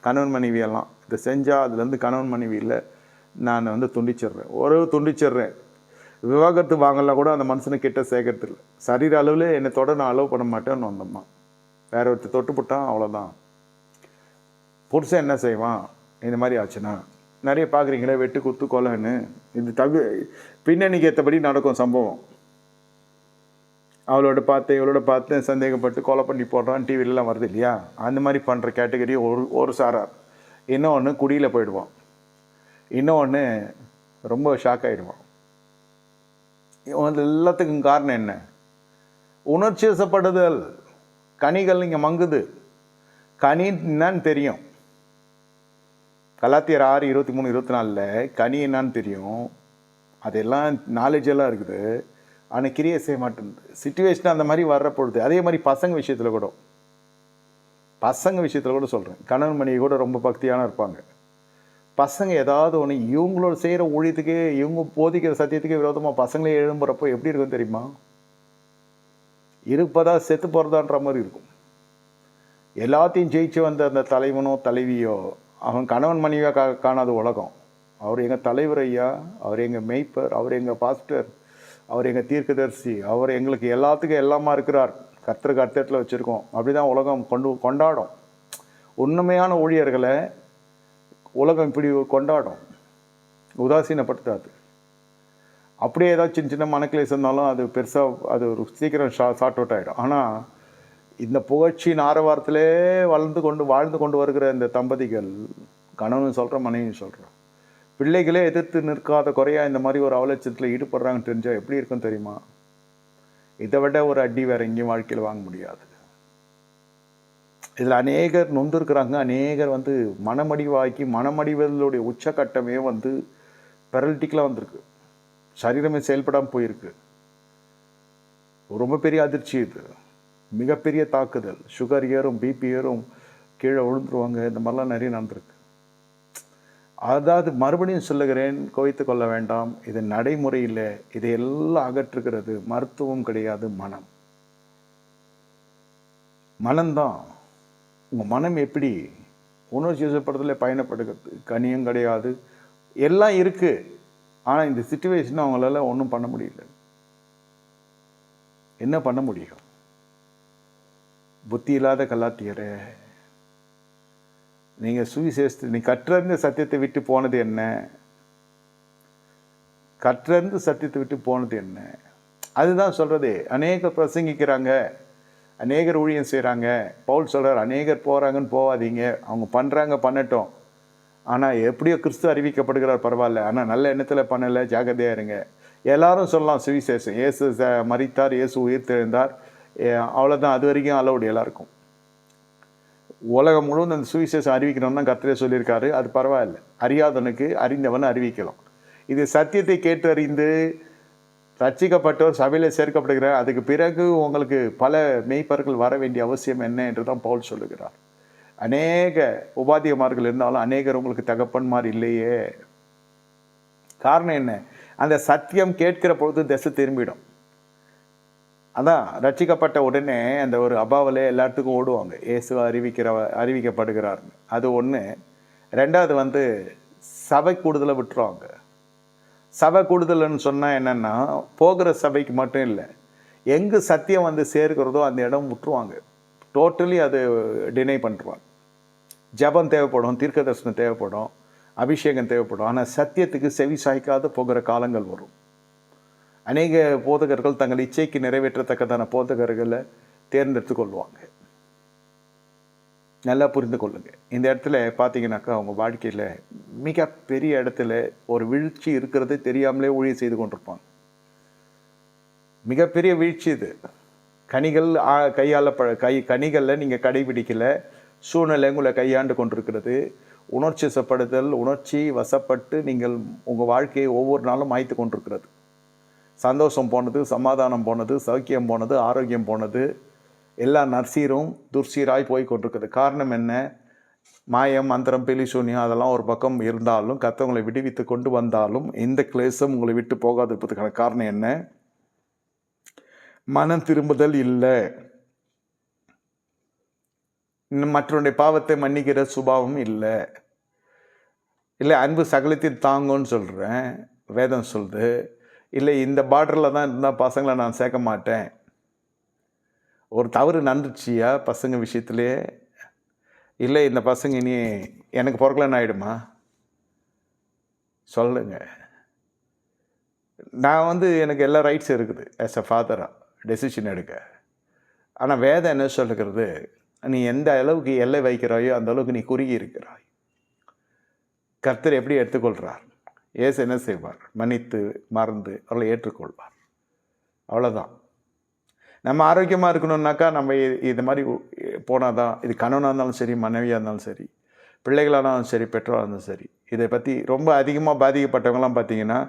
கணவன் மனைவியெல்லாம் இதை செஞ்சால் அதுலேருந்து கணவன் மனைவியில் நான் துண்டிச்சிடுறேன். விவாகரத்து வாங்கலாம் கூட அந்த மனுஷனை கிட்ட சேர்க்கறது இல்லை. சரீர அளவில் என்னை தொட நான் அலோவ் பண்ண மாட்டேன்னு வந்தம்மா. வேற ஒருத்தர் தொட்டுப்பட்டான், அவ்வளோதான். புருஷன் என்ன செய்வான் இந்த மாதிரி ஆச்சுன்னா? நிறைய பார்க்குறீங்களே, வெட்டு குத்து கொலைன்னு. இது பின்னணிக்கு ஏற்றபடி நடக்கும் சம்பவம். இவளோட பார்த்து சந்தேகப்பட்டு கொலை பண்ணி போடுறான், டிவிலெலாம் வருது இல்லையா? அந்த மாதிரி பண்ணுற கேட்டகரி ஒரு சாரார். இன்னொன்று குடியில் போயிடுவான், இன்னொன்று ரொம்ப ஷாக் ஆகிடுவான். எல்லாத்துக்கும் காரணம் என்ன? உணர்ச்சி வசப்படுதல். கனிகள் இங்கே மங்குது. கனி என்னான்னு தெரியும். கலாத்தியர் 6:23-24 கனி என்னான்னு தெரியும். அதெல்லாம் நாலேஜெல்லாம் இருக்குது, ஆனால் கிரியை செய்ய மாட்டேங்குது. சிச்சுவேஷன் அந்த மாதிரி வர்ற பொழுது, அதே மாதிரி பசங்க விஷயத்தில் கூட சொல்கிறேன். கணவன் மனைவி கூட ரொம்ப பக்தியான இருப்பாங்க. பசங்க ஏதாவது ஒன்று இவங்களோட செய்கிற ஊழியத்துக்கு, இவங்க போதிக்கிற சத்தியத்துக்கு விரோதமாக பசங்களே எழும்புறப்போ எப்படி இருக்கும் தெரியுமா? இருப்பதா செத்து போகிறதான்ற மாதிரி இருக்கும். எல்லாத்தையும் ஜெயிச்சு வந்த அந்த தலைவனோ தலைவியோ அவன் கணவன் மனைவியாக காணாத உலகம். அவர் எங்கள் தலைவர் ஐயா, அவர் எங்கள் மெய்ப்பர், அவர் எங்கள் பாஸ்டர், அவர் எங்கள் தீர்க்கதரிசி, அவர் எங்களுக்கு எல்லாத்துக்கும் எல்லாமா இருக்கிறார், கர்த்தருக்கு அர்த்தத்தில் வச்சுருக்கோம். அப்படி தான் உலகம் கொண்டாடும். உண்மையான ஊழியர்களை உலகம் இப்படி கொண்டாடும், உதாசீனப்படுத்தாது. அப்படியே ஏதாவது சின்ன சின்ன மனக்கிளேஸ் இருந்தாலும் அது பெருசாக அது ஒரு சீக்கிரம் ஷார்ட் அவுட் ஆகிடும். ஆனால் இந்த புகழ்ச்சியின் ஆரவாரத்திலே வாழ்ந்து கொண்டு வருகிற இந்த தம்பதிகள், கணவன் சொல்கிறேன், மனைவியும் சொல்கிறேன், பிள்ளைகளே எதிர்த்து நிற்காத குறையா இந்த மாதிரி ஒரு அவலட்சத்தில் ஈடுபடுறாங்கன்னு தெரிஞ்சால் எப்படி இருக்கும் தெரியுமா? இதை விட ஒரு அடி வேற எங்கேயும் வாழ்க்கையில் வாங்க முடியாது. இதில் அநேகர் நொந்திருக்கிறாங்க. அநேகர் மனமடிவாக்கி மனமடிவதனுடைய உச்சக்கட்டமே பெரலிட்டிக்கலாக வந்திருக்கு. சரீரமே செயல்படாமல் போயிருக்கு. ரொம்ப பெரிய அதிர்ச்சி இது, மிகப்பெரிய தாக்குதல். சுகர் ஏறும், பிபி ஏறும், கீழே விழுந்துருவாங்க. இந்த மாதிரிலாம் நிறைய நடந்திருக்கு. அதாவது மறுபடியும் சொல்லுகிறேன், குவைத்து கொள்ள வேண்டாம். இது நடைமுறையில் இதையெல்லாம் அகற்றுகிறது மருத்துவம் கிடையாது, மனம்தான். உங்கள் மனம் எப்படி உணர்ச்சி வசப்படுறதுல பயணப்படுகிறது, கனியம் கிடையாது, எல்லாம் இருக்குது. ஆனால் இந்த சிச்சுவேஷன் அவங்களால ஒன்றும் பண்ண முடியல. என்ன பண்ண முடியும்? புத்தி இல்லாத கலாத்தியரே, நீங்கள் சுவிசேஷத்தை நீ கற்றறிந்த சத்தியத்தை விட்டு போனது என்ன? கற்றறிந்து சத்தியத்தை விட்டு போனது என்ன? அதுதான் சொல்கிறது. அநேகர் பிரசங்கிக்கிறாங்க, அநேகர் ஊழியம் செய்கிறாங்க. பவுல் சொல்கிறார், அநேகர் போகிறாங்கன்னு போகாதீங்க, அவங்க பண்ணுறாங்க, பண்ணட்டும். ஆனால் எப்படியோ கிறிஸ்து அறிவிக்கப்படுகிறார், பரவாயில்ல. ஆனால் நல்ல எண்ணத்தில் பண்ணலை, ஜாக்கிரதையாக இருங்க. எல்லாரும் சொல்லலாம் சுவிசேஷம், இயேசு மரித்தார், இயேசு உயிர் தெழுந்தார், அவ்வளோதான். அது வரைக்கும் அலவுடு எல்லாருக்கும். உலகம் முழுவதும் அந்த சுவிசேஷம் அறிவிக்கணும்னு தான் கர்த்தரே சொல்லியிருக்காரு. அது பரவாயில்ல, அறியாதவனுக்கு அறிந்தவன் அறிவிக்கலாம். இது சத்தியத்தை கேட்டு அறிந்து ரட்சிக்கப்பட்டவர் சபையில் சேர்க்கப்படுகிறார். அதுக்கு பிறகு உங்களுக்கு பல மெய்ப்பர்கள் வர வேண்டிய அவசியம் என்ன என்று தான் பவுல் சொல்லுகிறார். அநேக உபாத்தியமார்கள் இருந்தாலும் அநேகர் உங்களுக்கு தகப்பன்மார் இல்லையே. காரணம் என்ன? அந்த சத்தியம் கேட்கிற பொழுது திசை திரும்பிடும். அதான் ரட்சிக்கப்பட்ட உடனே அந்த ஒரு அபாவிலே எல்லாத்துக்கும் ஓடுவாங்க, இயேசு அறிவிக்கப்படுகிறார். அது ஒன்று. ரெண்டாவது சபை கூடுதலை விட்டுருவாங்க. சபை கூடுதல்னு சொன்னால் என்னென்னா, போகிற சபைக்கு மட்டும் இல்லை, எங்கே சத்தியம் சேர்க்கிறதோ அந்த இடம் விட்டுருவாங்க. டோட்டலி அது டினை பண்ணுவாங்க. ஜபம் தேவைப்படும், தீர்க்க தரிசனம் தேவைப்படும், அபிஷேகம் தேவைப்படும். ஆனால் சத்தியத்துக்கு செவி சாய்க்காத போகிற காலங்கள் வரும். அநேக போதகர்கள் தங்கள் இச்சைக்கு நிறைவேற்றத்தக்கதான போதகர்களை தேர்ந்தெடுத்து கொள்வாங்க. நல்லா புரிந்து கொள்ளுங்க. இந்த இடத்துல பார்த்தீங்கன்னாக்கா அவங்க வாழ்க்கையில் மிகப்பெரிய இடத்துல ஒரு வீழ்ச்சி இருக்கிறது தெரியாமலே ஊழியம் செய்து கொண்டிருப்பாங்க. மிகப்பெரிய வீழ்ச்சி இது. கனிகள் கனிகளில் நீங்கள் கடைபிடிக்கலை, சூழ்நிலை உங்களை கையாண்டு கொண்டிருக்கிறது. உணர்ச்சி வசப்படுதல், உணர்ச்சி வசப்பட்டு நீங்கள் உங்கள் வாழ்க்கையை ஒவ்வொரு நாளும் மாய்த்து கொண்டிருக்கிறது. சந்தோஷம் போனது, சமாதானம் போனது, சௌக்கியம் போனது, ஆரோக்கியம் போனது, எல்லா நற்சீரும் துர்சீராய் போய் கொண்டிருக்குது. காரணம் என்ன? மாயம், மந்திரம், பெலிசூனியம் அதெல்லாம் ஒரு பக்கம் இருந்தாலும், கர்த்தர் விடுவித்து கொண்டு வந்தாலும் இந்த கிளேசம் உங்களை விட்டு போகாது இருப்பதுக்கான காரணம் என்ன? மனம் திரும்புதல் இல்லை. மற்றவருடைய பாவத்தை மன்னிக்கிற சுபாவம் இல்லை. அன்பு சகலத்தில் தாங்கன்னு சொல்கிறேன், வேதம் சொல்லுது. இல்லை, இந்த பார்டரில் தான் இருந்தால் பசங்களை நான் சேர்க்க மாட்டேன். ஒரு தவறு நடந்துச்சியா பசங்க விஷயத்துலேயே? இல்லை, இந்த பசங்க இனி எனக்கு பிறக்கலன்னு ஆகிடுமா? சொல்லுங்க. நான் எனக்கு எல்லா ரைட்ஸ் இருக்குது ஆஸ் அ ஃபாதராக டெசிஷன் எடுக்க. ஆனால் வேதம் என்ன சொல்லுகிறது? நீ எந்த அளவுக்கு எல்லை வைக்கிறாயோ அந்த அளவுக்கு நீ குறுகி இருக்கிறாய். கர்த்தர் எப்படி எடுத்துக்கொள்கிறார்? இயேசு என்ன செய்வார்? மன்னித்து மறந்து அவர்களை ஏற்றுக்கொள்வார். அவ்வளோதான். நம்ம ஆரோக்கியமாக இருக்கணும்னாக்கா நம்ம இது மாதிரி போனால் தான். இது கணவனாக இருந்தாலும் சரி, மனைவியாக இருந்தாலும் சரி, பிள்ளைகளாக இருந்தாலும் சரி, பெற்றோராக இருந்தாலும் சரி. இதை பற்றி ரொம்ப அதிகமாக பாதிக்கப்பட்டவங்களாம் பார்த்திங்கன்னா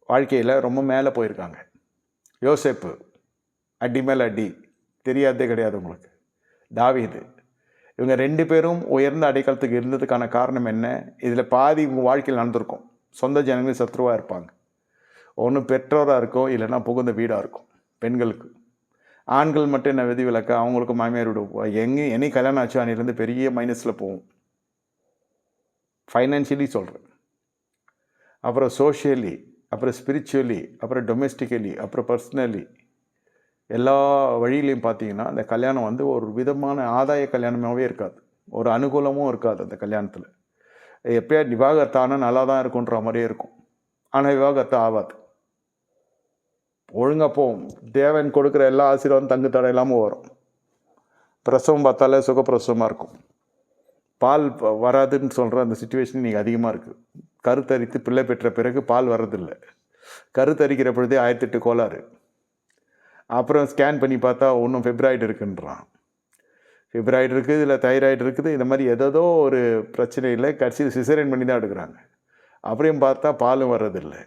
வாழ்க்கையில் ரொம்ப மேலே போயிருக்காங்க. யோசேப்பு அடி மேலே அடி, தெரியாதே கிடையாது உங்களுக்கு. தாவீது, இவங்க 2 பேரும் உயர்ந்த அடைக்காலத்துக்கு இருந்ததுக்கான காரணம் என்ன? இதில் பாதி உங்கள் வாழ்க்கையில் நடந்திருக்கும். சொந்த ஜனங்களே சத்ருவாக இருப்பாங்க. ஒன்று பெற்றோராக இருக்கும், இல்லைன்னா புகுந்த வீடாக இருக்கும். பெண்களுக்கு, ஆண்கள் மட்டும் என்ன விதிவிலக்க, அவங்களுக்கும் மாமியார் வீடு என்னைக்கு கல்யாணம் ஆச்சு அன்னிலேருந்து பெரிய மைனஸில் போகும். ஃபைனான்ஷியலி சொல்கிறேன், அப்புறம் சோஷியலி, அப்புறம் ஸ்பிரிச்சுவலி, அப்புறம் டொமெஸ்டிக்கலி, அப்புறம் பர்சனலி, எல்லா வழியிலையும் பார்த்தீங்கன்னா அந்த கல்யாணம் ஒரு விதமான ஆதாய கல்யாணமாகவே இருக்காது. ஒரு அனுகூலமும் இருக்காது அந்த கல்யாணத்தில். எப்படியா விவாகரத்தான நல்லா தான் இருக்குன்ற மாதிரியே இருக்கும். ஆனால் விவாகரத்து ஆகாது. ஒழுங்காக போகும். தேவன் கொடுக்குற எல்லா ஆசீர்வாதம் தங்கு தடை இல்லாமல் வரும். பிரசவம் பார்த்தாலே சுகப்பிரசவமாக இருக்கும். பால் வராதுன்னு சொல்கிற அந்த சுச்சுவேஷன் இன்றைக்கி அதிகமாக இருக்குது. கருத்தரித்து பிள்ளை பெற்ற பிறகு பால் வர்றதில்லை. கருத்தரிக்கிற பொழுதே 1008 கோளாறு. அப்புறம் ஸ்கேன் பண்ணி பார்த்தா ஒன்றும் ஃபெப்ராய்டு இருக்குன்றான். ஃபெப்ராய்டு இருக்குது, இல்லை தைராய்டு இருக்குது, இந்த மாதிரி ஏதோ ஒரு பிரச்சனை இல்லை. கடைசியில் சிசேரியன் பண்ணி தான் எடுக்கிறாங்க. அப்படியும் பார்த்தா பாலும் வர்றதில்லை.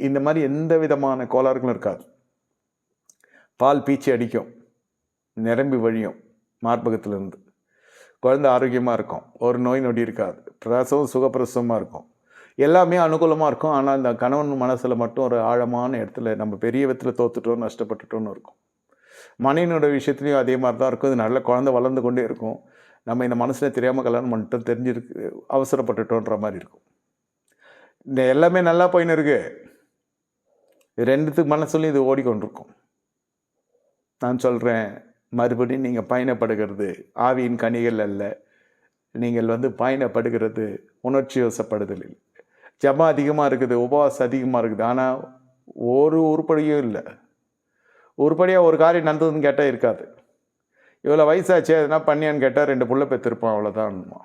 இந்த மாதிரி எந்த விதமான கோளாறுகளும் இருக்காது. பால் பீச்சி அடிக்கும், நிரம்பி வழியும் மார்பகத்திலிருந்து. குழந்தை ஆரோக்கியமாக இருக்கும், ஒரு நோய் நொடி இருக்காது. பிரசவம் சுகப்பிரசவமாக இருக்கும், எல்லாமே அனுகூலமாக இருக்கும். ஆனால் இந்த கணவன் மனசில் மட்டும் ஒரு ஆழமான இடத்துல நம்ம பெரிய விதத்தில் தோத்துட்டோம், நஷ்டப்பட்டுட்டோன்னு இருக்கும். மனைவியோட விஷயத்துலையும் அதே மாதிரி தான் இருக்கும். இது நல்ல குழந்தை வளர்ந்து கொண்டே இருக்கும். நம்ம இந்த மனசில் தெரியாமல் கல்யாணம் பண்ணிட்டோம், தெரிஞ்சிருக்கு, அவசரப்பட்டுட்டோன்ற மாதிரி இருக்கும். இந்த எல்லாமே நல்லா போயின்னு இருக்கு. ரெண்டுத்துக்கு மனசுலையும் இது ஓடிக்கொண்டிருக்கும். நான் சொல்கிறேன், மறுபடியும் நீங்கள் பயணப்படுகிறது ஆவியின் கனிகள் அல்ல. நீங்கள் பயணப்படுகிறது உணர்ச்சி வசப்படுதல். ஜபம் அதிகமாக இருக்குது, உபவாசம் அதிகமாக இருக்குது, ஆனால் ஒரு உருப்படியும் இல்லை. உருப்படியாக ஒரு காரியம் நடந்ததுன்னு கேட்டால் இருக்காது. இவ்வளோ வயசாச்சே எதுனா பண்ணியான்னு கேட்டால் 2 புள்ள பெற்றிருப்பான், அவ்வளோதான்மா.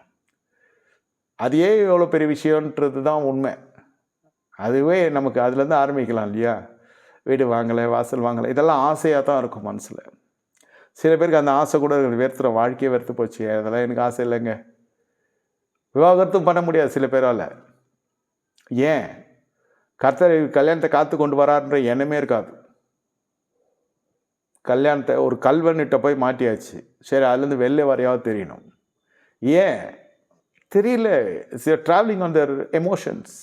அதையே எவ்வளோ பெரிய விஷயன்றது தான் உண்மை. அதுவே நமக்கு அதுலேருந்து ஆரம்பிக்கலாம் இல்லையா? வீடு வாங்கலை, வாசல் வாங்கலை, இதெல்லாம் ஆசையாக தான் இருக்கும் மனசில். சில பேருக்கு அந்த ஆசை கூட வெறுத்துற, வாழ்க்கையே வெறுத்து போச்சு, அதெல்லாம் எனக்கு ஆசை இல்லைங்க. விவாகரத்தும் பண்ண முடியாது சில பேரால். ஏன்? கர்த்தர் கல்யாணத்தை காத்து கொண்டு வராருன்ற எண்ணமே இருக்காது. கல்யாணத்தை ஒரு கல்வன்கிட்ட போய் மாட்டியாச்சு, சரி அதுலேருந்து வெளில வரையாவது தெரியணும். ஏன் தெரியல? Travelling on their emotions.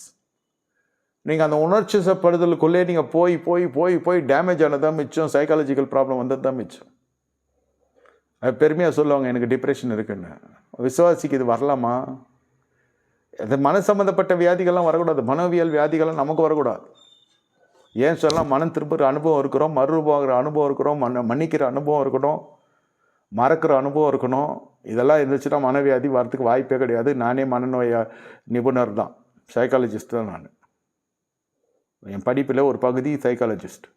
நீங்கள் அந்த உணர்ச்சிசப்படுதலுக்குள்ளே நீங்கள் போய் போய் போய் போய் டேமேஜ் ஆனதான் மிச்சம். சைக்காலஜிக்கல் ப்ராப்ளம் வந்தது தான் மிச்சம். அது பெருமையாக சொல்லுவாங்க எனக்கு டிப்ரெஷன் இருக்குன்னு. விசுவாசிக்கு இது வரலாமா? அது மன சம்மந்தப்பட்ட வியாதிகள்லாம் வரக்கூடாது. மனவியல் வியாதிகள்லாம் நமக்கு வரக்கூடாது. ஏன் சொல்லலாம்? மனம் திரும்புகிற அனுபவம் இருக்கிறோம், மறுரூபாகிற அனுபவம் இருக்கிறோம், மன்னிக்கிற அனுபவம் இருக்கணும், மறக்கிற அனுபவம் இருக்கணும். இதெல்லாம் இருந்துச்சுன்னா மனவியாதி வரத்துக்கு வாய்ப்பே கிடையாது. நானே மனநோய நிபுணர் தான், சைக்காலஜிஸ்ட் தான். நான் என் படிப்பில் ஒரு பகுதி சைக்காலஜிஸ்ட்.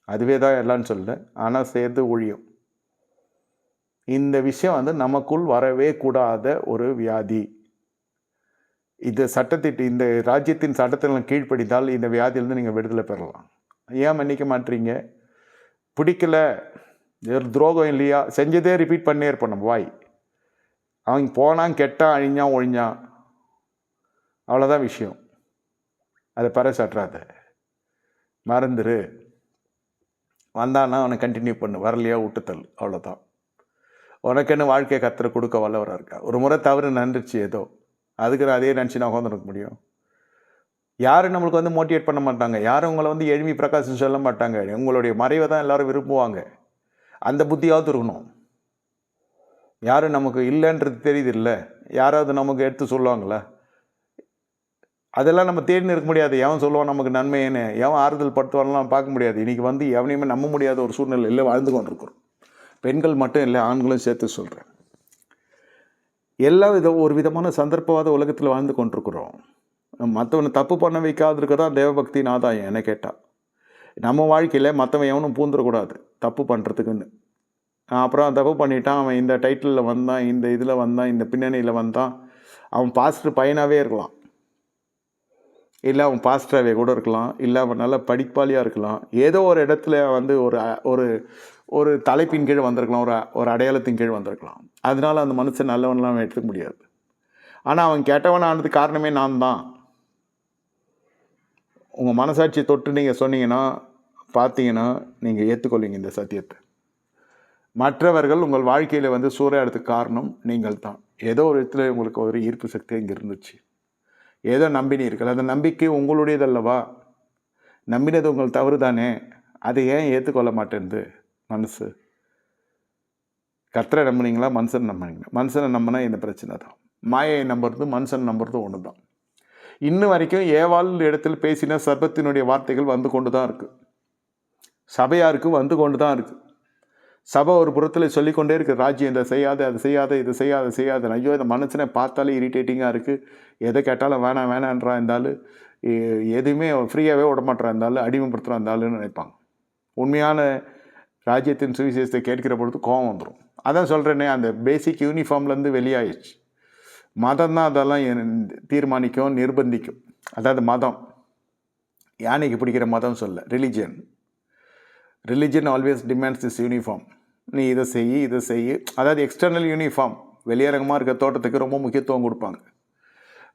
அதுவே தான் எல்லான்னு சொல்லலை, ஆனால் சேர்ந்து ஒழியும். இந்த விஷயம் நமக்குள் வரவே கூடாத ஒரு வியாதி. இந்த சட்டத்திட்டு இந்த ராஜ்யத்தின் சட்டத்தில் கீழ்ப்படித்தால் இந்த வியாதியிலேருந்து நீங்கள் விடுதலை பெறலாம். ஏன் மன்னிக்க மாட்டீங்க? பிடிக்கல, ஒரு துரோகம் இல்லையா, செஞ்சதே ரிப்பீட் பண்ணே இருப்போம் நம்ம வாய். அவங்க போனான், கெட்டான், அழிஞ்சான், ஒழிஞ்சான், அவ்வளோதான் விஷயம். அதை பறைசாற்றாத, மறந்துரு. வந்தான்னா அவனை கண்டினியூ பண்ணு, வரலையா விட்டுத்தல், அவ்வளோதான். உனக்குன்னு வாழ்க்கையை கர்த்தர் கொடுக்க வல்லவராக இருக்கா. ஒரு முறை தவறு நன்றுச்சு ஏதோ, அதுக்கு அதே நினச்சி நான் உட்காந்துருக்க முடியும்? யாரும் நம்மளுக்கு மோட்டிவேட் பண்ண மாட்டாங்க, யாரும் உங்களை எழுமி பிரகாசம் சொல்ல மாட்டாங்க. உங்களுடைய மறைவை தான் எல்லாரும் விரும்புவாங்க. அந்த புத்தியாவது இருக்கணும். யாரும் நமக்கு இல்லைன்றது தெரியுது இல்லை, யாராவது நமக்கு எடுத்து சொல்லுவாங்களா? அதெல்லாம் நம்ம தேடின்னு இருக்க முடியாது. எவன் சொல்லுவான் நமக்கு நன்மைன்னு, எவன் ஆறுதல் படுத்துவான்லாம் பார்க்க முடியாது. இன்றைக்கி எவனையுமே நம்ப முடியாத ஒரு சூழ்நிலையில் வாழ்ந்து கொண்டிருக்கிறோம். பெண்கள் மட்டும் இல்லை, ஆண்களும் சேர்த்து சொல்கிறேன். எல்லா ஒரு விதமான சந்தர்ப்பவாத உலகத்தில் வாழ்ந்து கொண்டிருக்கிறோம். மற்றவனை தப்பு பண்ண வைக்காதிருக்க தான் தேவபக்தியின் ஆதாயம் என்ன கேட்டால். நம்ம வாழ்க்கையில் மற்றவன் எவனும் பூந்துடக்கூடாது தப்பு பண்ணுறதுக்குன்னு. அப்புறம் தப்பு பண்ணிட்டான், அவன் இந்த டைட்டிலில் வந்தான், இந்த இதில் வந்தான், இந்த பின்னணியில் வந்தான், அவன் பாஸ்டர் பையனாகவே இருக்கலாம், இல்லை அவன் பாஸ்டராகவே கூட இருக்கலாம், இல்லை அவன் நல்ல படிப்பாளியாக இருக்கலாம். ஏதோ ஒரு இடத்துல ஒரு ஒரு தலைப்பின் கீழ் வந்திருக்கலாம், ஒரு அடையாளத்தின் கீழ் வந்திருக்கலாம். அதனால் அந்த மனுஷன் நல்லவன்லாம் எடுத்துக்க முடியாது. ஆனால் அவன் கெட்டவன் ஆனதுக்கு காரணமே நான் தான். உங்கள் மனசாட்சியை தொட்டு நீங்கள் சொன்னீங்கன்னா, பார்த்தீங்கன்னா, நீங்கள் ஏற்றுக்கொள்வீங்க இந்த சத்தியத்தை. மற்றவர்கள் உங்கள் வாழ்க்கையில் சூறையாடுறதுக்கு காரணம் நீங்கள் தான். ஏதோ ஒரு இடத்துல உங்களுக்கு ஒரு ஈர்ப்பு சக்தி இங்கே இருந்துச்சு, ஏதோ நம்பினீர்கள். அந்த நம்பிக்கை உங்களுடையதல்லவா? நம்பினது உங்கள் தவறு தானே? அதை ஏன் ஏற்றுக்கொள்ள மாட்டேன்து மனசு? கர்த்தரை நம்புனீங்களா, மனுஷன் நம்புனீங்களா? மனுஷனை நம்பினா இந்த பிரச்சனை தான். மாயை நம்புறது மனுஷன் நம்புறது ஒன்று தான். இன்னும் வரைக்கும் ஏவாள் இடத்தில் பேசின சர்பத்தினுடைய வார்த்தைகள் வந்து கொண்டு தான் இருக்குது. சபையாருக்கு வந்து கொண்டு தான் இருக்குது. சபை ஒரு புறத்தில் சொல்லிக்கொண்டே இருக்குது, ராஜ்யம் இதை செய்யாத, அது செய்யாத, இது செய்யாத. ஐயோ, இந்த மனுஷனை பார்த்தாலே இரிட்டேட்டிங்காக இருக்குது, எதை கேட்டாலும் வேணாம் வேணான்றான் இருந்தாலும். எதுவுமே ஃப்ரீயாகவே விடமாட்டா இருந்தாலும் அடிமைப்படுத்துகிறா இருந்தாலும்னு நினைப்பாங்க. உண்மையான ராஜ்யத்தின் சுவிசேஷத்தை கேட்கிற பொழுது கோபம் வந்துடும். அதான் சொல்கிறேனே, அந்த பேசிக் யூனிஃபார்ம்லேருந்து வெளியாயிடுச்சு. மதம் தான் அதெல்லாம் தீர்மானிக்கும், நிர்பந்திக்கும். அதாவது மதம் யானைக்கு பிடிக்கிற மதம் சொல்ல, religion always demands this uniform. நீ இதை செய். அதாவது எக்ஸ்டர்னல் யூனிஃபார்ம், வெளியரங்கமாக இருக்க தோட்டத்துக்கு ரொம்ப முக்கியத்துவம் கொடுப்பாங்க.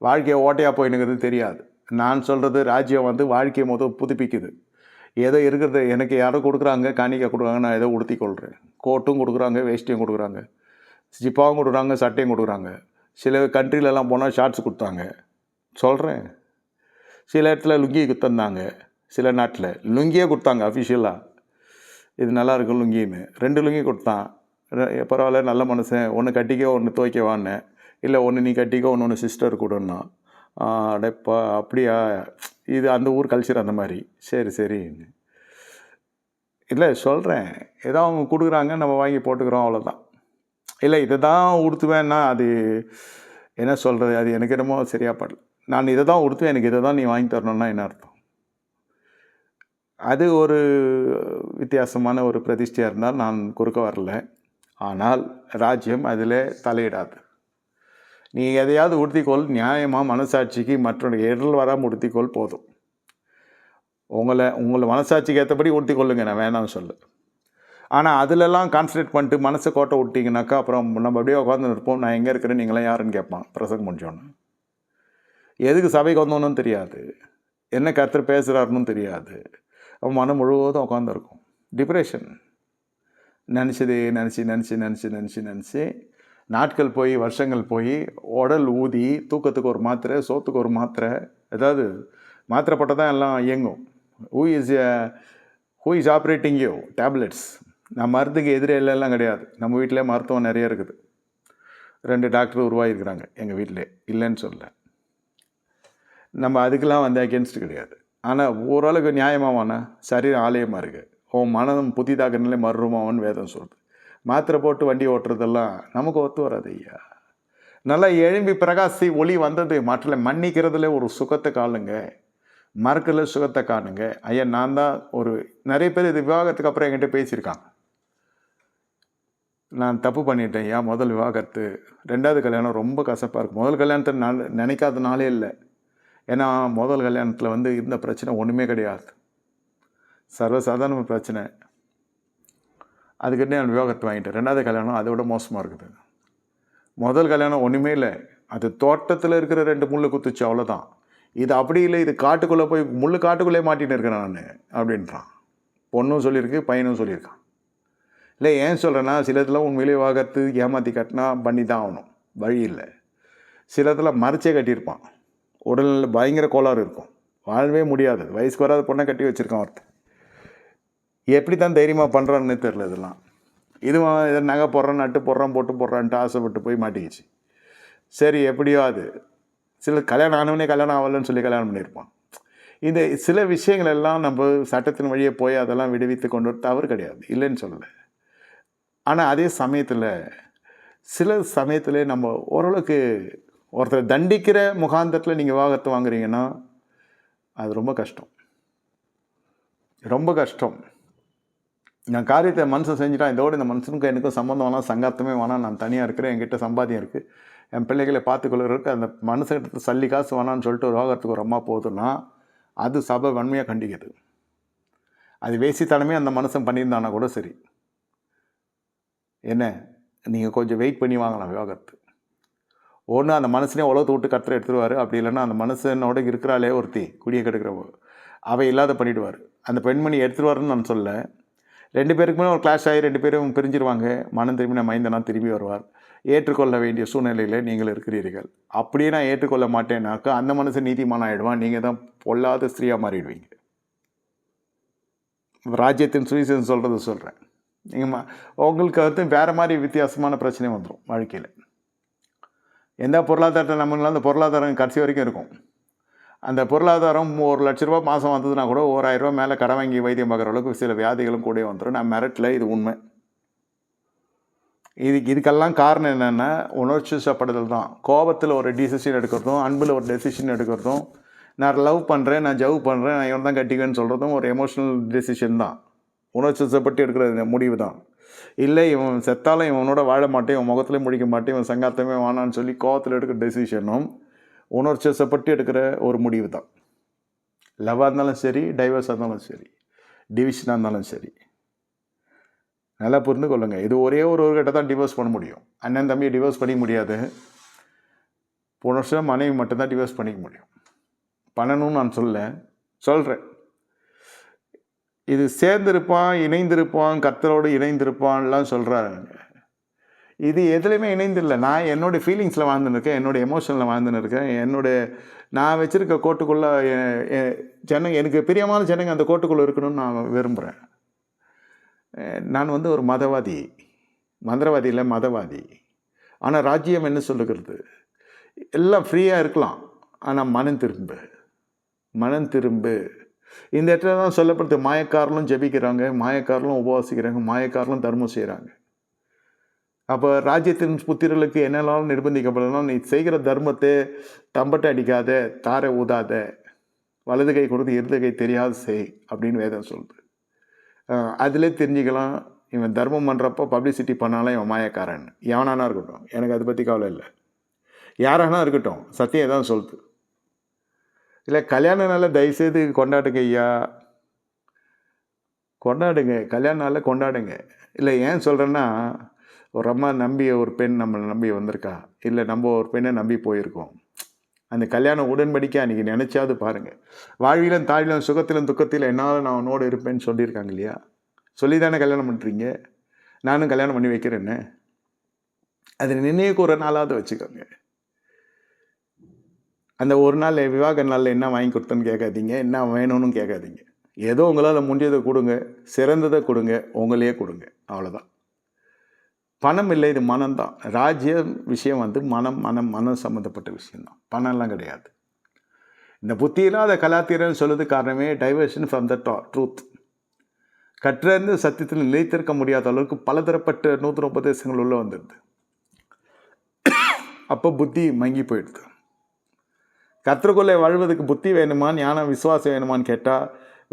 வாழ்க்கையை ஓட்டையாக போயினுங்கிறது தெரியாது. நான் சொல்கிறது ராஜ்யம் வாழ்க்கையை புதுப்பிக்குது. ஏதோ இருக்கிறத எனக்கு யாரோ கொடுக்குறாங்க, காணிக்கை கொடுக்குறாங்க, நான் ஏதோ உடுத்திக்கொள்கிறேன். கோட்டும் கொடுக்குறாங்க, வேஷ்டியும் கொடுக்குறாங்க, ஜிப்பாவும் கொடுக்குறாங்க, சட்டையும் கொடுக்குறாங்க. சில கண்ட்ரிலெலாம் போனால் ஷார்ட்ஸ் கொடுத்தாங்க. சொல்கிறேன், சில இடத்துல லுங்கி தந்தாங்க, சில நாட்டில் லுங்கியே கொடுத்தாங்க அஃபிஷியலாக. இது நல்லா இருக்கும் லுங்கின்னு 2 லுங்கி கொடுத்தான். பரவாயில்ல, நல்ல மனுஷன். ஒன்று கட்டிக்கோ, ஒன்று துவைக்கவான்னு. இல்லை, ஒன்று நீ கட்டிக்கோ, ஒன்று சிஸ்டர் கொடுன்னா. அடைப்பா, அப்படியா, இது அந்த ஊர் கல்ச்சர் அந்த மாதிரி. சரி. இல்லை சொல்கிறேன், ஏதோ அவங்க கொடுக்குறாங்க, நம்ம வாங்கி போட்டுக்கிறோம், அவ்வளோதான். இல்லை, இதை தான் உடுத்துவேன்னா அது என்ன சொல்கிறது, அது எனக்கு என்னமோ சரியாக படல. நான் இதை தான் உடுத்துவேன், எனக்கு இதை தான் நீ வாங்கி தரணுன்னா என்ன அர்த்தம்? அது ஒரு வித்தியாசமான ஒரு பிரதிஷ்டையாக இருந்தால் நான் குறுக்க வரல. ஆனால் ராஜ்யம் அதில் தலையிடாது. நீ எதையாவது உடுத்திக்கொள், நியாயமாக மனசாட்சிக்கு மற்றொரு இடல் வராமல் உடுத்திக்கொள், போதும். உங்களை மனசாட்சிக்கு ஏற்றபடி உடுத்திக்கொள்ளுங்க, நான் வேணாம்னு சொல்ல. ஆனால் அதிலெல்லாம் கான்சன்ட்ரேட் பண்ணிட்டு மனசை கோட்டை விட்டிங்கனாக்கா அப்புறம் நம்ம அப்படியே உட்காந்து இருப்போம். நான் எங்கே இருக்கிறேன், நீங்களாம் யாருன்னு கேட்பான் பிரசங்கம் முடிஞ்சோன்னு. எதுக்கு சபைக்கு வந்தோன்னு தெரியாது, என்ன கர்த்தர் பேசுகிறாருன்னு தெரியாது. அவன் மனம் முழுவதும் உட்காந்துருக்கும். டிப்ரெஷன், நினச்சதே நினச்சி நாட்கள் போய் வருஷங்கள் போய் உடல் ஊதி, தூக்கத்துக்கு ஒரு மாத்திரை, சோத்துக்கு ஒரு மாத்திரை, ஏதாவது மாத்திரை போட்டால் தான் எல்லாம் இயங்கும். Who is operating you? Tablets. நான் மருந்துக்கு எதிரே எல்லாம் கிடையாது. நம்ம வீட்டிலே மருத்துவம் நிறைய இருக்குது. 2 டாக்டர் உருவாகிருக்கிறாங்க எங்கள் வீட்டிலே, இல்லைன்னு சொல்ல. நம்ம அதுக்கெல்லாம் அகென்ஸ்ட் கிடையாது. ஆனால் ஓரளவுக்கு நியாயமாவான சரீரம் ஆலயமாக இருக்குது, உன் மனம் புதிதாக நிலை மறுமாவன்னு வேதம் சொல்லுது. மாத்திரை போட்டு வண்டி ஓட்டுறதெல்லாம் நமக்கு ஒத்து வராது ஐயா. நல்லா எழும்பி பிரகாசி ஒளி வந்தது. மற்ற மன்னிக்கிறதுல ஒரு சுகத்தை காணுங்க, மறக்கல சுகத்தை காணுங்க ஐயா. நான் தான் நிறைய பேர் இது விவாகத்துக்கு அப்புறம் என்கிட்ட பேசியிருக்காங்க. நான் தப்பு பண்ணிட்டேன் ஐயா, முதல் விவாகத்து, 2வது கல்யாணம் ரொம்ப கசப்பாக இருக்குது. முதல் கல்யாணத்தை நான் நினைக்காத நாளே இல்லை. ஏன்னா முதல் கல்யாணத்தில் இருந்த பிரச்சனை ஒன்றுமே கிடையாது, சர்வசாதாரண பிரச்சனை. அதுக்கிட்டே நான் விவாகரத்து வாங்கிட்டேன். 2வது கல்யாணம் அதை விட மோசமாக இருக்குது. முதல் கல்யாணம் ஒன்றுமே இல்லை, அது தோட்டத்தில் இருக்கிற 2 முள் குத்துச்சு, அவ்வளோதான். இது அப்படி இல்லை, இது காட்டுக்குள்ளே போய் முள் காட்டுக்குள்ளே மாட்டின்னு இருக்கிறேன் நான் அப்படின்றான். பொண்ணும் சொல்லியிருக்கு, பையனும் சொல்லியிருக்கான். இல்லை, ஏன் சொல்கிறேன்னா, சிலத்தில் உண்மையிலே விவாகரத்து ஏமாற்றி கட்டினா பண்ணி தான் ஆகணும், வழி இல்லை. சிலத்தில் மறைச்சே கட்டியிருப்பான், உடல்நிலை பயங்கர கோளாறு இருக்கும், வாழவே முடியாது. வயசுக்கு வராத பொண்ணை கட்டி வச்சுருக்கான் ஒருத்தர். எப்படி தான் தைரியமாக பண்ணுறான்னு தெரில. இதெல்லாம் இதை நகை போடுறான், நட்டு போடுறான், போட்டு போடுறான்ட்டு ஆசைப்பட்டு போய் மாட்டிக்கிச்சு. சரி, எப்படியோ அது. சில கல்யாணம் ஆனவனே கல்யாணம் ஆகலைன்னு சொல்லி கல்யாணம் பண்ணியிருப்பான். இந்த சில விஷயங்கள் எல்லாம் நம்ம சட்டத்தின் வழியே போய் அதெல்லாம் விடுவித்து கொண்டு வர தவறு கிடையாது, இல்லைன்னு சொல்லலை. ஆனால் அதே சமயத்தில் சில சமயத்தில் நம்ம ஓரளவுக்கு ஒருத்தர் தண்டிக்கிற முகாந்தத்தில் நீங்கள் விவாகரத்து வாங்குறீங்கன்னா அது ரொம்ப கஷ்டம், ரொம்ப கஷ்டம். நான் காரியத்தை மனுஷன் செஞ்சுட்டான், இதோடு இந்த மனுஷனுக்கு எனக்கும் சம்மந்தம் வேணாம், சங்காத்தமே வேணாம், நான் தனியாக இருக்கிறேன், என்கிட்ட சம்பாத்தியம் இருக்குது, என் பிள்ளைகளை பார்த்துக்கொள்ளுறதுக்கு அந்த மனுஷங்கிட்ட சல்லி காசு வேணான்னு சொல்லிட்டு ஒரு விவாகரத்துக்கு ஒரு அம்மா போகுதுன்னா அது சபை வன்மையாக கண்டிக்குது. அது வேசித்தனமே அந்த மனுஷன் பண்ணியிருந்தானா கூட சரி, என்ன நீங்கள் கொஞ்சம் வெயிட் பண்ணி வாங்கலாம் விவாகரத்து. ஒன்று அந்த மனுஷனே உலகத்தை விட்டு கட்டுரை எடுத்துருவார், அப்படி இல்லைன்னா அந்த மனுஷனோட இருக்கிறாளே ஒருத்தி குடியை கெடுக்கிறவோ அவை இல்லாத பண்ணிவிடுவார். அந்த பெண்மணி எடுத்துருவாருன்னு நான் சொல்ல, 2 பேருக்குமே ஒரு கிளாஷ் ஆகி 2 பேரும் பிரிஞ்சிருவாங்க. மனம் திரும்பி நான் மைந்தனா திரும்பி வருவார். ஏற்றுக்கொள்ள வேண்டிய சூழ்நிலையில் நீங்கள் இருக்கிறீர்கள். அப்படியே நான் ஏற்றுக்கொள்ள மாட்டேன்னாக்கா அந்த மனுஷன் நீதிமான் ஆகிடுவான், நீங்கள் தான் பொல்லாத ஸ்திரீயாக மாறிடுவீங்க. ராஜ்யத்தின் சுவிசேஷம் சொல்கிறேன். நீங்கள் உங்களுக்கு வேறு மாதிரி வித்தியாசமான பிரச்சனை வந்துடும் வாழ்க்கையில். எந்த பொருளாதாரத்தை நம்மளால் அந்த பொருளாதாரம் கடைசி வரைக்கும் இருக்கும். அந்த பொருளாதாரம் 1 லட்ச ரூபா மாதம் வந்ததுன்னா கூட 1000 ரூபா மேலே கடன் வாங்கி வைத்தியம் பார்க்குற அளவுக்கு சில வியாதிகளும் கூட வந்துடும். நான் மிரட்டில், இது உண்மை. இதுக்கெல்லாம் காரணம் என்னென்னா உணர்ச்சி வசப்படுதல் தான். கோபத்தில் ஒரு டிசிஷன் எடுக்கிறதும், அன்பில் ஒரு டெசிஷன் எடுக்கிறதும், நான் லவ் பண்ணுறேன், நான் ஜவ் பண்ணுறேன், நான் இவன் தான் கட்டிக்குவேன்னு சொல்கிறதும் ஒரு எமோஷ்னல் டெசிஷன் தான், உணர்ச்சிப்பட்டு எடுக்கிற முடிவு தான். இல்லை இவன் செத்தாலும் இவனோட வாழ மாட்டேன், இவன் முகத்துலேயும் முடிக்க மாட்டேன், இவன் சங்காத்தமே வானான்னு சொல்லி கோவத்தில் எடுக்கிற டெசிஷனும் உணர்ச்சிப்பட்டு எடுக்கிற ஒரு முடிவு தான். லவ்வாக இருந்தாலும் சரி, டைவர்ஸாக இருந்தாலும் சரி, டிவிஷனாக இருந்தாலும் சரி, நல்லா புரிந்து கொள்ளுங்கள். இது ஒரே ஒரு கிட்ட தான் டிவோர்ஸ் பண்ண முடியும். அண்ணன் தம்பியை டிவோர்ஸ் பண்ணிக்க முடியாது. புருஷன் மனைவி மட்டும்தான் டிவோர்ஸ் பண்ணிக்க முடியும். பண்ணணும்னு நான் சொல்கிறேன். இது சேர்ந்திருப்பான், இணைந்திருப்பான், கர்த்தரோடு இணைந்திருப்பான்லாம் சொல்கிறாங்க. இது எதுலையுமே இணைந்தில்லை. நான் என்னோடய ஃபீலிங்ஸில் வாழ்ந்துன்னு இருக்கேன், என்னோடய எமோஷனில் வாழ்ந்துன்னு இருக்கேன். நான் வச்சுருக்க கோட்டுக்குள்ளே ஜனங்க, எனக்கு பிரியமான ஜனங்க அந்த கோட்டுக்குள்ளே இருக்கணும்னு நான் விரும்புகிறேன். நான் ஒரு மதவாதி, மந்திரவாதி இல்லை, மதவாதி. ஆனால் ராஜ்யம் என்ன சொல்லுகிறது? எல்லாம் ஃப்ரீயாக இருக்கலாம், ஆனால் மனம் திரும்பு. இந்த இடத்துல தான் சொல்லப்படுது, மாயக்காரலும் ஜெபிக்கிறாங்க, மாயக்காரலும் உபவாசிக்கிறாங்க, மாயக்காரலும் தர்மம் செய்கிறாங்க. அப்போ ராஜ்யத்தின் புத்திரர்களுக்கு என்னெல்லாம் நிர்பந்திக்கப்படலாம்? நீ செய்கிற தர்மத்தை தம்பட்டை அடிக்காத, தாரை ஊதாத, வலது கை கொடுத்து இடது கை தெரியாது செய் அப்படின்னு வேதம் சொல்லுது. அதிலே தெரிஞ்சுக்கலாம், இவன் தர்மம் பண்ணுறப்போ பப்ளிசிட்டி பண்ணாலும் இவன் மாயக்காரன். எவனானா இருக்கட்டும், எனக்கு அதை பற்றி கவலை இல்லை. யாரானா இருக்கட்டும், சத்தியம் தான் சொல்லுது. இல்லை கல்யாண நாளில் தயவுசெய்து கொண்டாடுங்க ஐயா, கொண்டாடுங்க, கல்யாண நாளில் கொண்டாடுங்க. இல்லை ஏன் சொல்கிறேன்னா, ஒரு அம்மா நம்பி ஒரு பெண் நம்மளை நம்பி வந்திருக்கா, இல்லை நம்ம ஒரு பெண்ணை நம்பி போயிருக்கோம். அந்த கல்யாண உடன்படிக்கை அன்றைக்கி நினச்சாவது பாருங்கள். வாழ்விலும் தாழிலும் சுகத்திலும் துக்கத்திலும் என்னால் நான் உன்னோடு இருப்பேன்னு சொல்லியிருக்காங்க இல்லையா? சொல்லி தானே கல்யாணம் பண்ணுறீங்க. நானும் கல்யாணம் பண்ணி வைக்கிறேன்னு அது நினைவுக்கு ஒரு நாளாவது வச்சுக்கோங்க. அந்த ஒரு நாள் விவாக நாளில் என்ன வாங்கி கொடுத்தேன்னு கேட்காதீங்க, என்ன வேணும்னு கேட்காதீங்க. ஏதோ உங்களால் முடிஞ்சதை கொடுங்க, சிறந்ததை கொடுங்க, உங்களையே கொடுங்க, அவ்வளோதான். பணம் இல்லை, இது மனம்தான். ராஜ்ய விஷயம் மனம் சம்மந்தப்பட்ட விஷயம்தான், பணம்லாம் கிடையாது. இந்த புத்தி இல்லாத கலாத்திரன்னு சொல்லுறது காரணமே டைவர்ஷன் ஃப்ரம் த ட்ரூத். கற்றிருந்து சத்தியத்தில் நிலைத்திருக்க முடியாத அளவுக்கு பலதரப்பட்ட நூத்தன உபதேசங்கள் உள்ள வந்துடுது. அப்போ புத்தி மங்கி போயிடுது. கர்த்தருக்குள்ளே வாழ்வதற்கு புத்தி வேணுமா, ஞானம் விசுவாசம் வேணுமான்னு கேட்டால்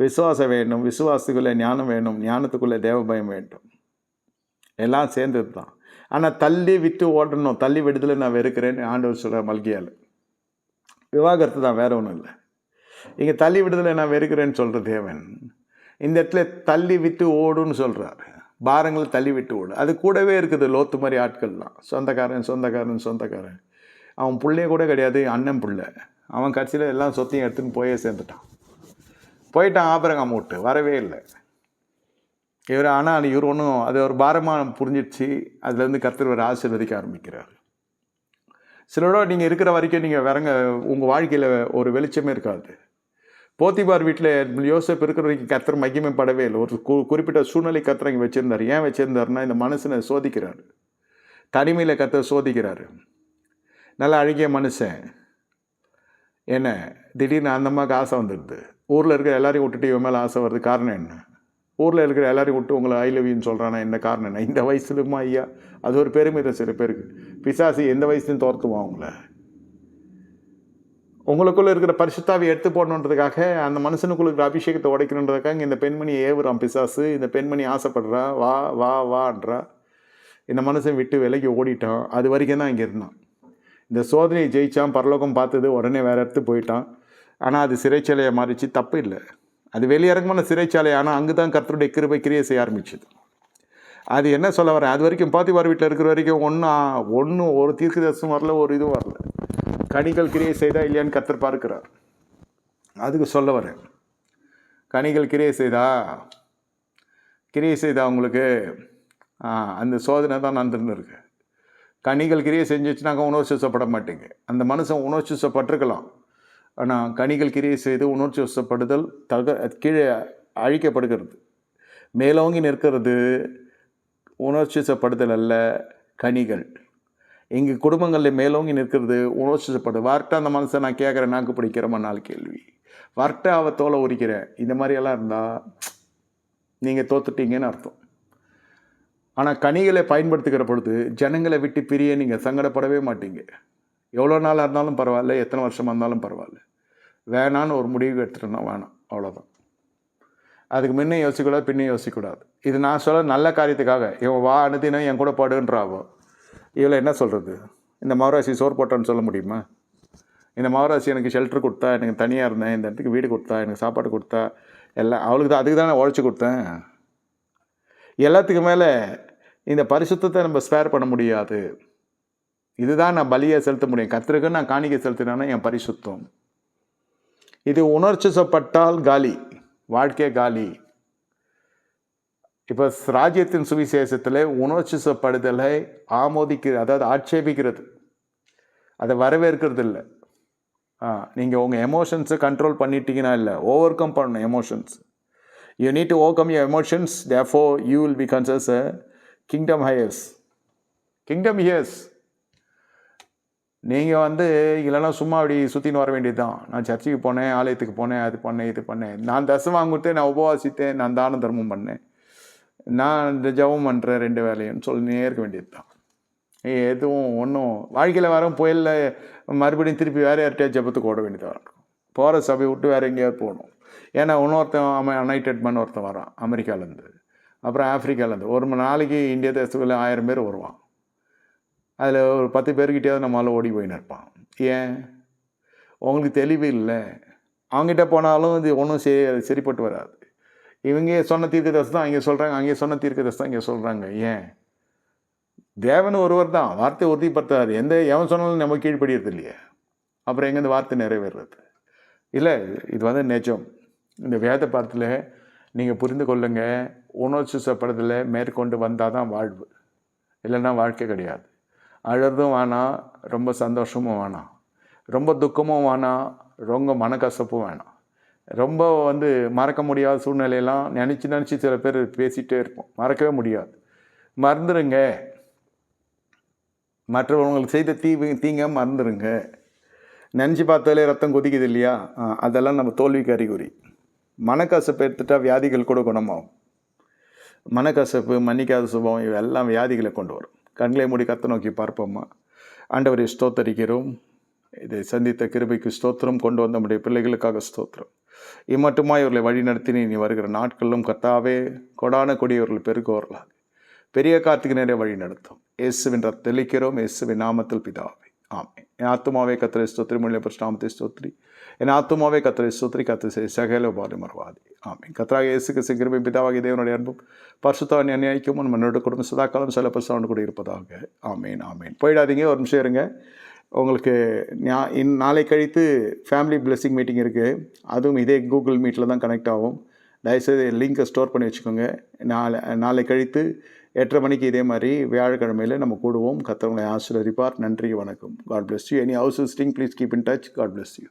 விசுவாசம் வேணும், விசுவாசத்துக்குள்ளே ஞானம் வேணும், ஞானத்துக்குள்ளே தேவ பயம் வேண்டும். எல்லாம் சேர்ந்தது தான். ஆனால் தள்ளி விட்டு ஓடணும், தள்ளி விடுதலை நான் வெறுக்கிறேன்னு ஆண்டவர் சொல்கிற மல்கியால். விவாகரத்து தான், வேற ஒன்றும் இல்லை. இங்கே தள்ளி விடுதலை நான் வெறுக்கிறேன்னு சொல்கிற தேவன் இந்த இடத்துல தள்ளி விட்டு ஓடுன்னு சொல்கிறார். பாரங்களை தள்ளி விட்டு ஓடு. அது கூடவே இருக்குது லோத்து மாதிரி ஆட்கள்லாம். சொந்தக்காரன் அவன் பிள்ளைய கூட கிடையாது, அண்ணன் பிள்ளை. அவன் கட்சியில் எல்லாம் சொத்தையும் எடுத்துன்னு போயே போயிட்டான் ஆபரகம் விட்டு வரவே இல்லை ஆனால் இவர் ஒன்றும் அது ஒரு பாரமாக புரிஞ்சிடுச்சு. அதுலேருந்து கர்த்தர் ஒரு ஆசீர்வதிக்க ஆரம்பிக்கிறார். சிலரோட நீங்கள் இருக்கிற வரைக்கும் நீங்கள் உங்கள் வாழ்க்கையில் ஒரு வெளிச்சமே இருக்காது. போத்திபார் வீட்டில் யோசேப்பு இருக்கிற வரைக்கும் கர்த்தர் மகிமைப்படவே இல்லை. ஒரு குறிப்பிட்ட சூழ்நிலை கர்த்தர் இங்கே வச்சுருந்தார். ஏன் வச்சுருந்தாருன்னா, இந்த மனுஷனை சோதிக்கிறார், தனிமையில் கர்த்தர் சோதிக்கிறார். நல்லா அழகிய மனுஷன் என்ன திடீர்னு அந்த அம்மாவுக்கு ஆசை வந்துடுது. ஊரில் இருக்கிற எல்லாரையும் விட்டுட்டு இவன் மேலே ஆசை வருது. காரணம் என்ன? ஊரில் இருக்கிற எல்லாரையும் விட்டு உங்களை ஐ லவ் யூன்னு சொல்கிறானா என்ன காரணம் என்ன? இந்த வயசுலுமா ஐயா? அது ஒரு பெருமிதம் சில பேருக்கு. பிசாசு எந்த வயசுலையும் தோர்த்துவான் உங்களுக்குள்ளே இருக்கிற பரிசுத்தாவை எடுத்து போடணுன்றதுக்காக, அந்த மனுஷனுக்குள்ள இருக்கிற அபிஷேகத்தை உடைக்கணுன்றதுக்காக இந்த பெண்மணி ஏவுறான் பிசாசு. இந்த பெண்மணி ஆசைப்படுறா, வா வா வான்றா. இந்த மனுஷன் விட்டு விலைக்கு ஓடிட்டான். அது வரைக்கும் தான் இங்கே இருந்தான். இந்த சோதனையை ஜெயிச்சான், பரலோகம் பார்த்தது, உடனே வேறு இடத்து போயிட்டான். ஆனால் அது சிறைச்சாலையை மாறிச்சு, தப்பு இல்லை. அது வெளியரங்கமான சிறைச்சாலை. ஆனால் அங்கே தான் கர்த்தருடைய கிருபை கிரியை செய்ய ஆரம்பிச்சது. அது என்ன சொல்ல வரேன், அது வரைக்கும் போத்திபார் வீட்டில் இருக்கிற வரைக்கும் ஒன்றும் ஒரு தீர்க்கதரிசனம் வரல, ஒரு இதுவும் வரல. கனிகள் கிரியை செய்தா இல்லையான்னு கர்த்தர் பார்க்கிறார். அதுக்கு சொல்ல வரேன், கனிகள் கிரியை செய்தா உங்களுக்கு அந்த சோதனை தான் நடந்துன்னு இருக்கு. கனிகள் கிரியை செஞ்சிச்சுனாக்கா உணர்ச்சி வசப்பட மாட்டேங்க. அந்த மனுஷன் உணர்ச்சி வசப்பட்டிருக்கலாம், ஆனால் கனிகள் கிரியை செய்து உணர்ச்சி வசப்படுதல் கீழே அழிக்கப்படுகிறது. மேலோங்கி நிற்கிறது உணர்ச்சி வசப்படுதல் அல்ல, கனிகள். இங்கே குடும்பங்களில் மேலோங்கி நிற்கிறது உணர்ச்சி வசப்படுது. வார்த்தை அந்த மனுஷன் நான் கேட்குறேன், நாக்கு பிடிக்கிறேன், நாலு கேள்வி. வார்த்தை அவ தோலை உரிக்கிறேன், இந்த மாதிரியெல்லாம் இருந்தால் நீங்கள் தோத்துட்டீங்கன்னு அர்த்தம். ஆனால் கனிகளை பயன்படுத்துகிற பொழுது ஜனங்களை விட்டு பிரிய நீங்கள் சங்கடப்படவே மாட்டீங்க. எவ்வளோ நாளாக இருந்தாலும் பரவாயில்ல, எத்தனை வருஷமாக இருந்தாலும் பரவாயில்ல. வேணான்னு ஒரு முடிவு எடுத்துட்டோம்னா வேணாம், அவ்வளோதான். அதுக்கு முன்னே யோசிக்கக்கூடாது, பின்னே யோசிக்கக்கூடாது. இது நான் சொல்ல நல்ல காரியத்துக்காக. இவன் வா அனுதினம் என் கூட படுன்றாவோ, இவளை என்ன சொல்கிறது? இந்த மகராசி சோறு போட்டான்னு சொல்ல முடியுமா? இந்த மகராசி எனக்கு ஷெல்டர் கொடுத்தா, எனக்கு தனியாக இருந்தேன், இந்த இடத்துக்கு வீடு கொடுத்தா, எனக்கு சாப்பாடு கொடுத்தா, எல்லாம் அவளுக்கு தான். அதுக்கு தான் நான் உழைச்சி கொடுத்தேன். எல்லாத்துக்கு மேலே இந்த பரிசுத்தத்தை நம்ம ஸ்பேர் பண்ண முடியாது. இதுதான் நான் பலியை செலுத்த முடியும். கர்த்தருக்கு நான் காணிக்கை செலுத்தினேன்னா என் பரிசுத்தம். இது உணர்ச்சிசப்பட்டால் காலி, வாழ்க்கை காலி. இப்போ ராஜ்யத்தின் சுவிசேஷத்தில் உணர்ச்சிசப்படுதலை அதாவது ஆட்சேபிக்கிறது, அதை வரவேற்கிறது இல்லை. நீங்கள் உங்கள் எமோஷன்ஸை கண்ட்ரோல் பண்ணிட்டீங்கன்னா இல்லை, ஓவர் கம் பண்ணணும் emotions. You need to overcome your emotions, therefore you will be considers a kingdom heirs. Kingdom heirs. நீங்கள் இல்லைன்னா சும்மா அப்படி சுற்றின்னு வர வேண்டியது தான். நான் சர்ச்சுக்கு போனேன், ஆலயத்துக்கு போனேன், அது பண்ணேன், இது பண்ணேன், நான் தசம் வாங்கிட்டேன், நான் உபவாசித்தேன், நான் தான தர்மம் பண்ணேன், நான் இந்த ஜபம் பண்ணுறேன் 2 வேலைன்னு சொல்லினே இருக்க வேண்டியது தான். எதுவும் ஒன்றும் வாழ்க்கையில் வரும் புயலில் மறுபடியும் திருப்பி வேறு யார்கிட்டயா ஜபத்துக்கு ஓட வேண்டியதாக இருக்கும். போகிற சபையை விட்டு வேறு எங்கேயாவது போகணும். ஏன்னா இன்னொருத்தன் அனைட்டட் மேன் ஒருத்தன் வரான் அமெரிக்காவிலேருந்து, அப்புறம் ஆஃப்ரிக்காவிலேருந்து. ஒரு நாளைக்கு இந்திய தேசத்தில் 1000 பேர் வருவான். அதில் ஒரு 10 பேர்கிட்டையாவது நம்மளால் ஓடி போயின்னு இருப்பான். ஏன்? உங்களுக்கு தெளிவு இல்லை. அவங்ககிட்ட போனாலும் இது ஒன்றும் சரிப்பட்டு வராது. இவங்க சொன்ன தீர்க்க தரிசனம் தான் அங்கே சொல்கிறாங்க, அங்கே சொன்ன தீர்க்க தரிசனம் இங்கே சொல்கிறாங்க. ஏன்? தேவன் ஒருவர் தான், வார்த்தை உறுதிப்படுத்தாது. எவன் சொன்னாலும் நம்ம கீழ்ப்படியறது இல்லையே, அப்புறம் எங்கேருந்து வார்த்தை நிறைவேறது இல்லை. இது நிஜம். இந்த வேத பாடத்தில் நீங்கள் புரிந்து கொள்ளுங்க. உணர்ச்சிசப்படுதலை மேற்கொண்டு வந்தால் தான் வாழ்வு, இல்லைன்னா வாழ்க்கை கிடையாது. அழுறதும் வேணாம், ரொம்ப சந்தோஷமும் வேணாம், ரொம்ப துக்கமும் வேணாம், ரொம்ப மனக்கசப்பும் வேணாம். ரொம்ப மறக்க முடியாத சூழ்நிலையெல்லாம் நினச்சி சில பேர் பேசிகிட்டே இருப்போம். மறக்கவே முடியாது. மறந்துடுங்க. மற்றவங்களுக்கு செய்த தீங்க மறந்துடுங்க. நினச்சி பார்த்தாலே ரத்தம் கொதிக்குது இல்லையா? அதெல்லாம் நம்ம தோல்விக்கு அறிகுறி. மனக்கசப்பு எடுத்துட்டா வியாதிகள் கூட குணமாகும். மனக்கசப்பு, மன்னிக்காத சுபாவம் இவெல்லாம் வியாதிகளை கொண்டு வரும். கண்களை மூடி கர்த்தரை நோக்கி பார்ப்போம்மா. ஆண்டவரை ஸ்தோத்தரிக்கிறோம். இதை சந்தித்த கிருபைக்கு ஸ்தோத்திரம். கொண்டு வந்த நம்முடைய பிள்ளைகளுக்காக ஸ்தோத்திரம். இம்மட்டுமா இவர்களை வழிநடத்தி நீ வருகிற நாட்களிலும் கர்த்தாவே கொடான கொடியவர்கள் பெருகுவார்களாக. பெரிய கார்த்திகை நேரே வழி நடத்தும். இயேசுவின் ரத்தம் தெளிக்கிறோம். இயேசுவின் நாமத்தில் பிதாவே, ஆமென். என் ஆத்துமாவே கர்த்தரை ஸ்தோத்திரி, முழுமைய பரிசுத்த ஸ்தோத்திரி. என் ஆத்துமாவே கர்த்தரை ஸ்தோத்திரி, கர்த்தர் சகல உபாதையும் மறவாதே, ஆமென். கர்த்தராகிய இயேசு கிறிஸ்து கிருபை, பிதாவாகிய தேவனுடைய அன்பும் பரிசுத்த அநியாயக்கும் நம்மளோட குடும்பம் சதாக்காலம் சில பரிசுத்தோடு கூட இருப்பதாக, ஆமென், ஆமென். போயிடாதீங்க, ஒரு நிமிஷம் இருங்க. உங்களுக்கு நாளை கழித்து ஃபேமிலி பிளெஸிங் மீட்டிங் இருக்குது. அதுவும் இதே கூகுள் மீட்டில் தான் கனெக்ட் ஆகும். தயவுசெய்து லிங்கை ஸ்டோர் பண்ணி வச்சுக்கோங்க. நாளை கழித்து 8:30 மணிக்கு இதே மாதிரி வியாழக்கிழமையில் நம்ம கூடுவோம். கர்த்தர் உங்களை ஆசீர்வதிப்பார். நன்றி, வணக்கம். God bless you. Any house visiting please keep in touch. God bless you.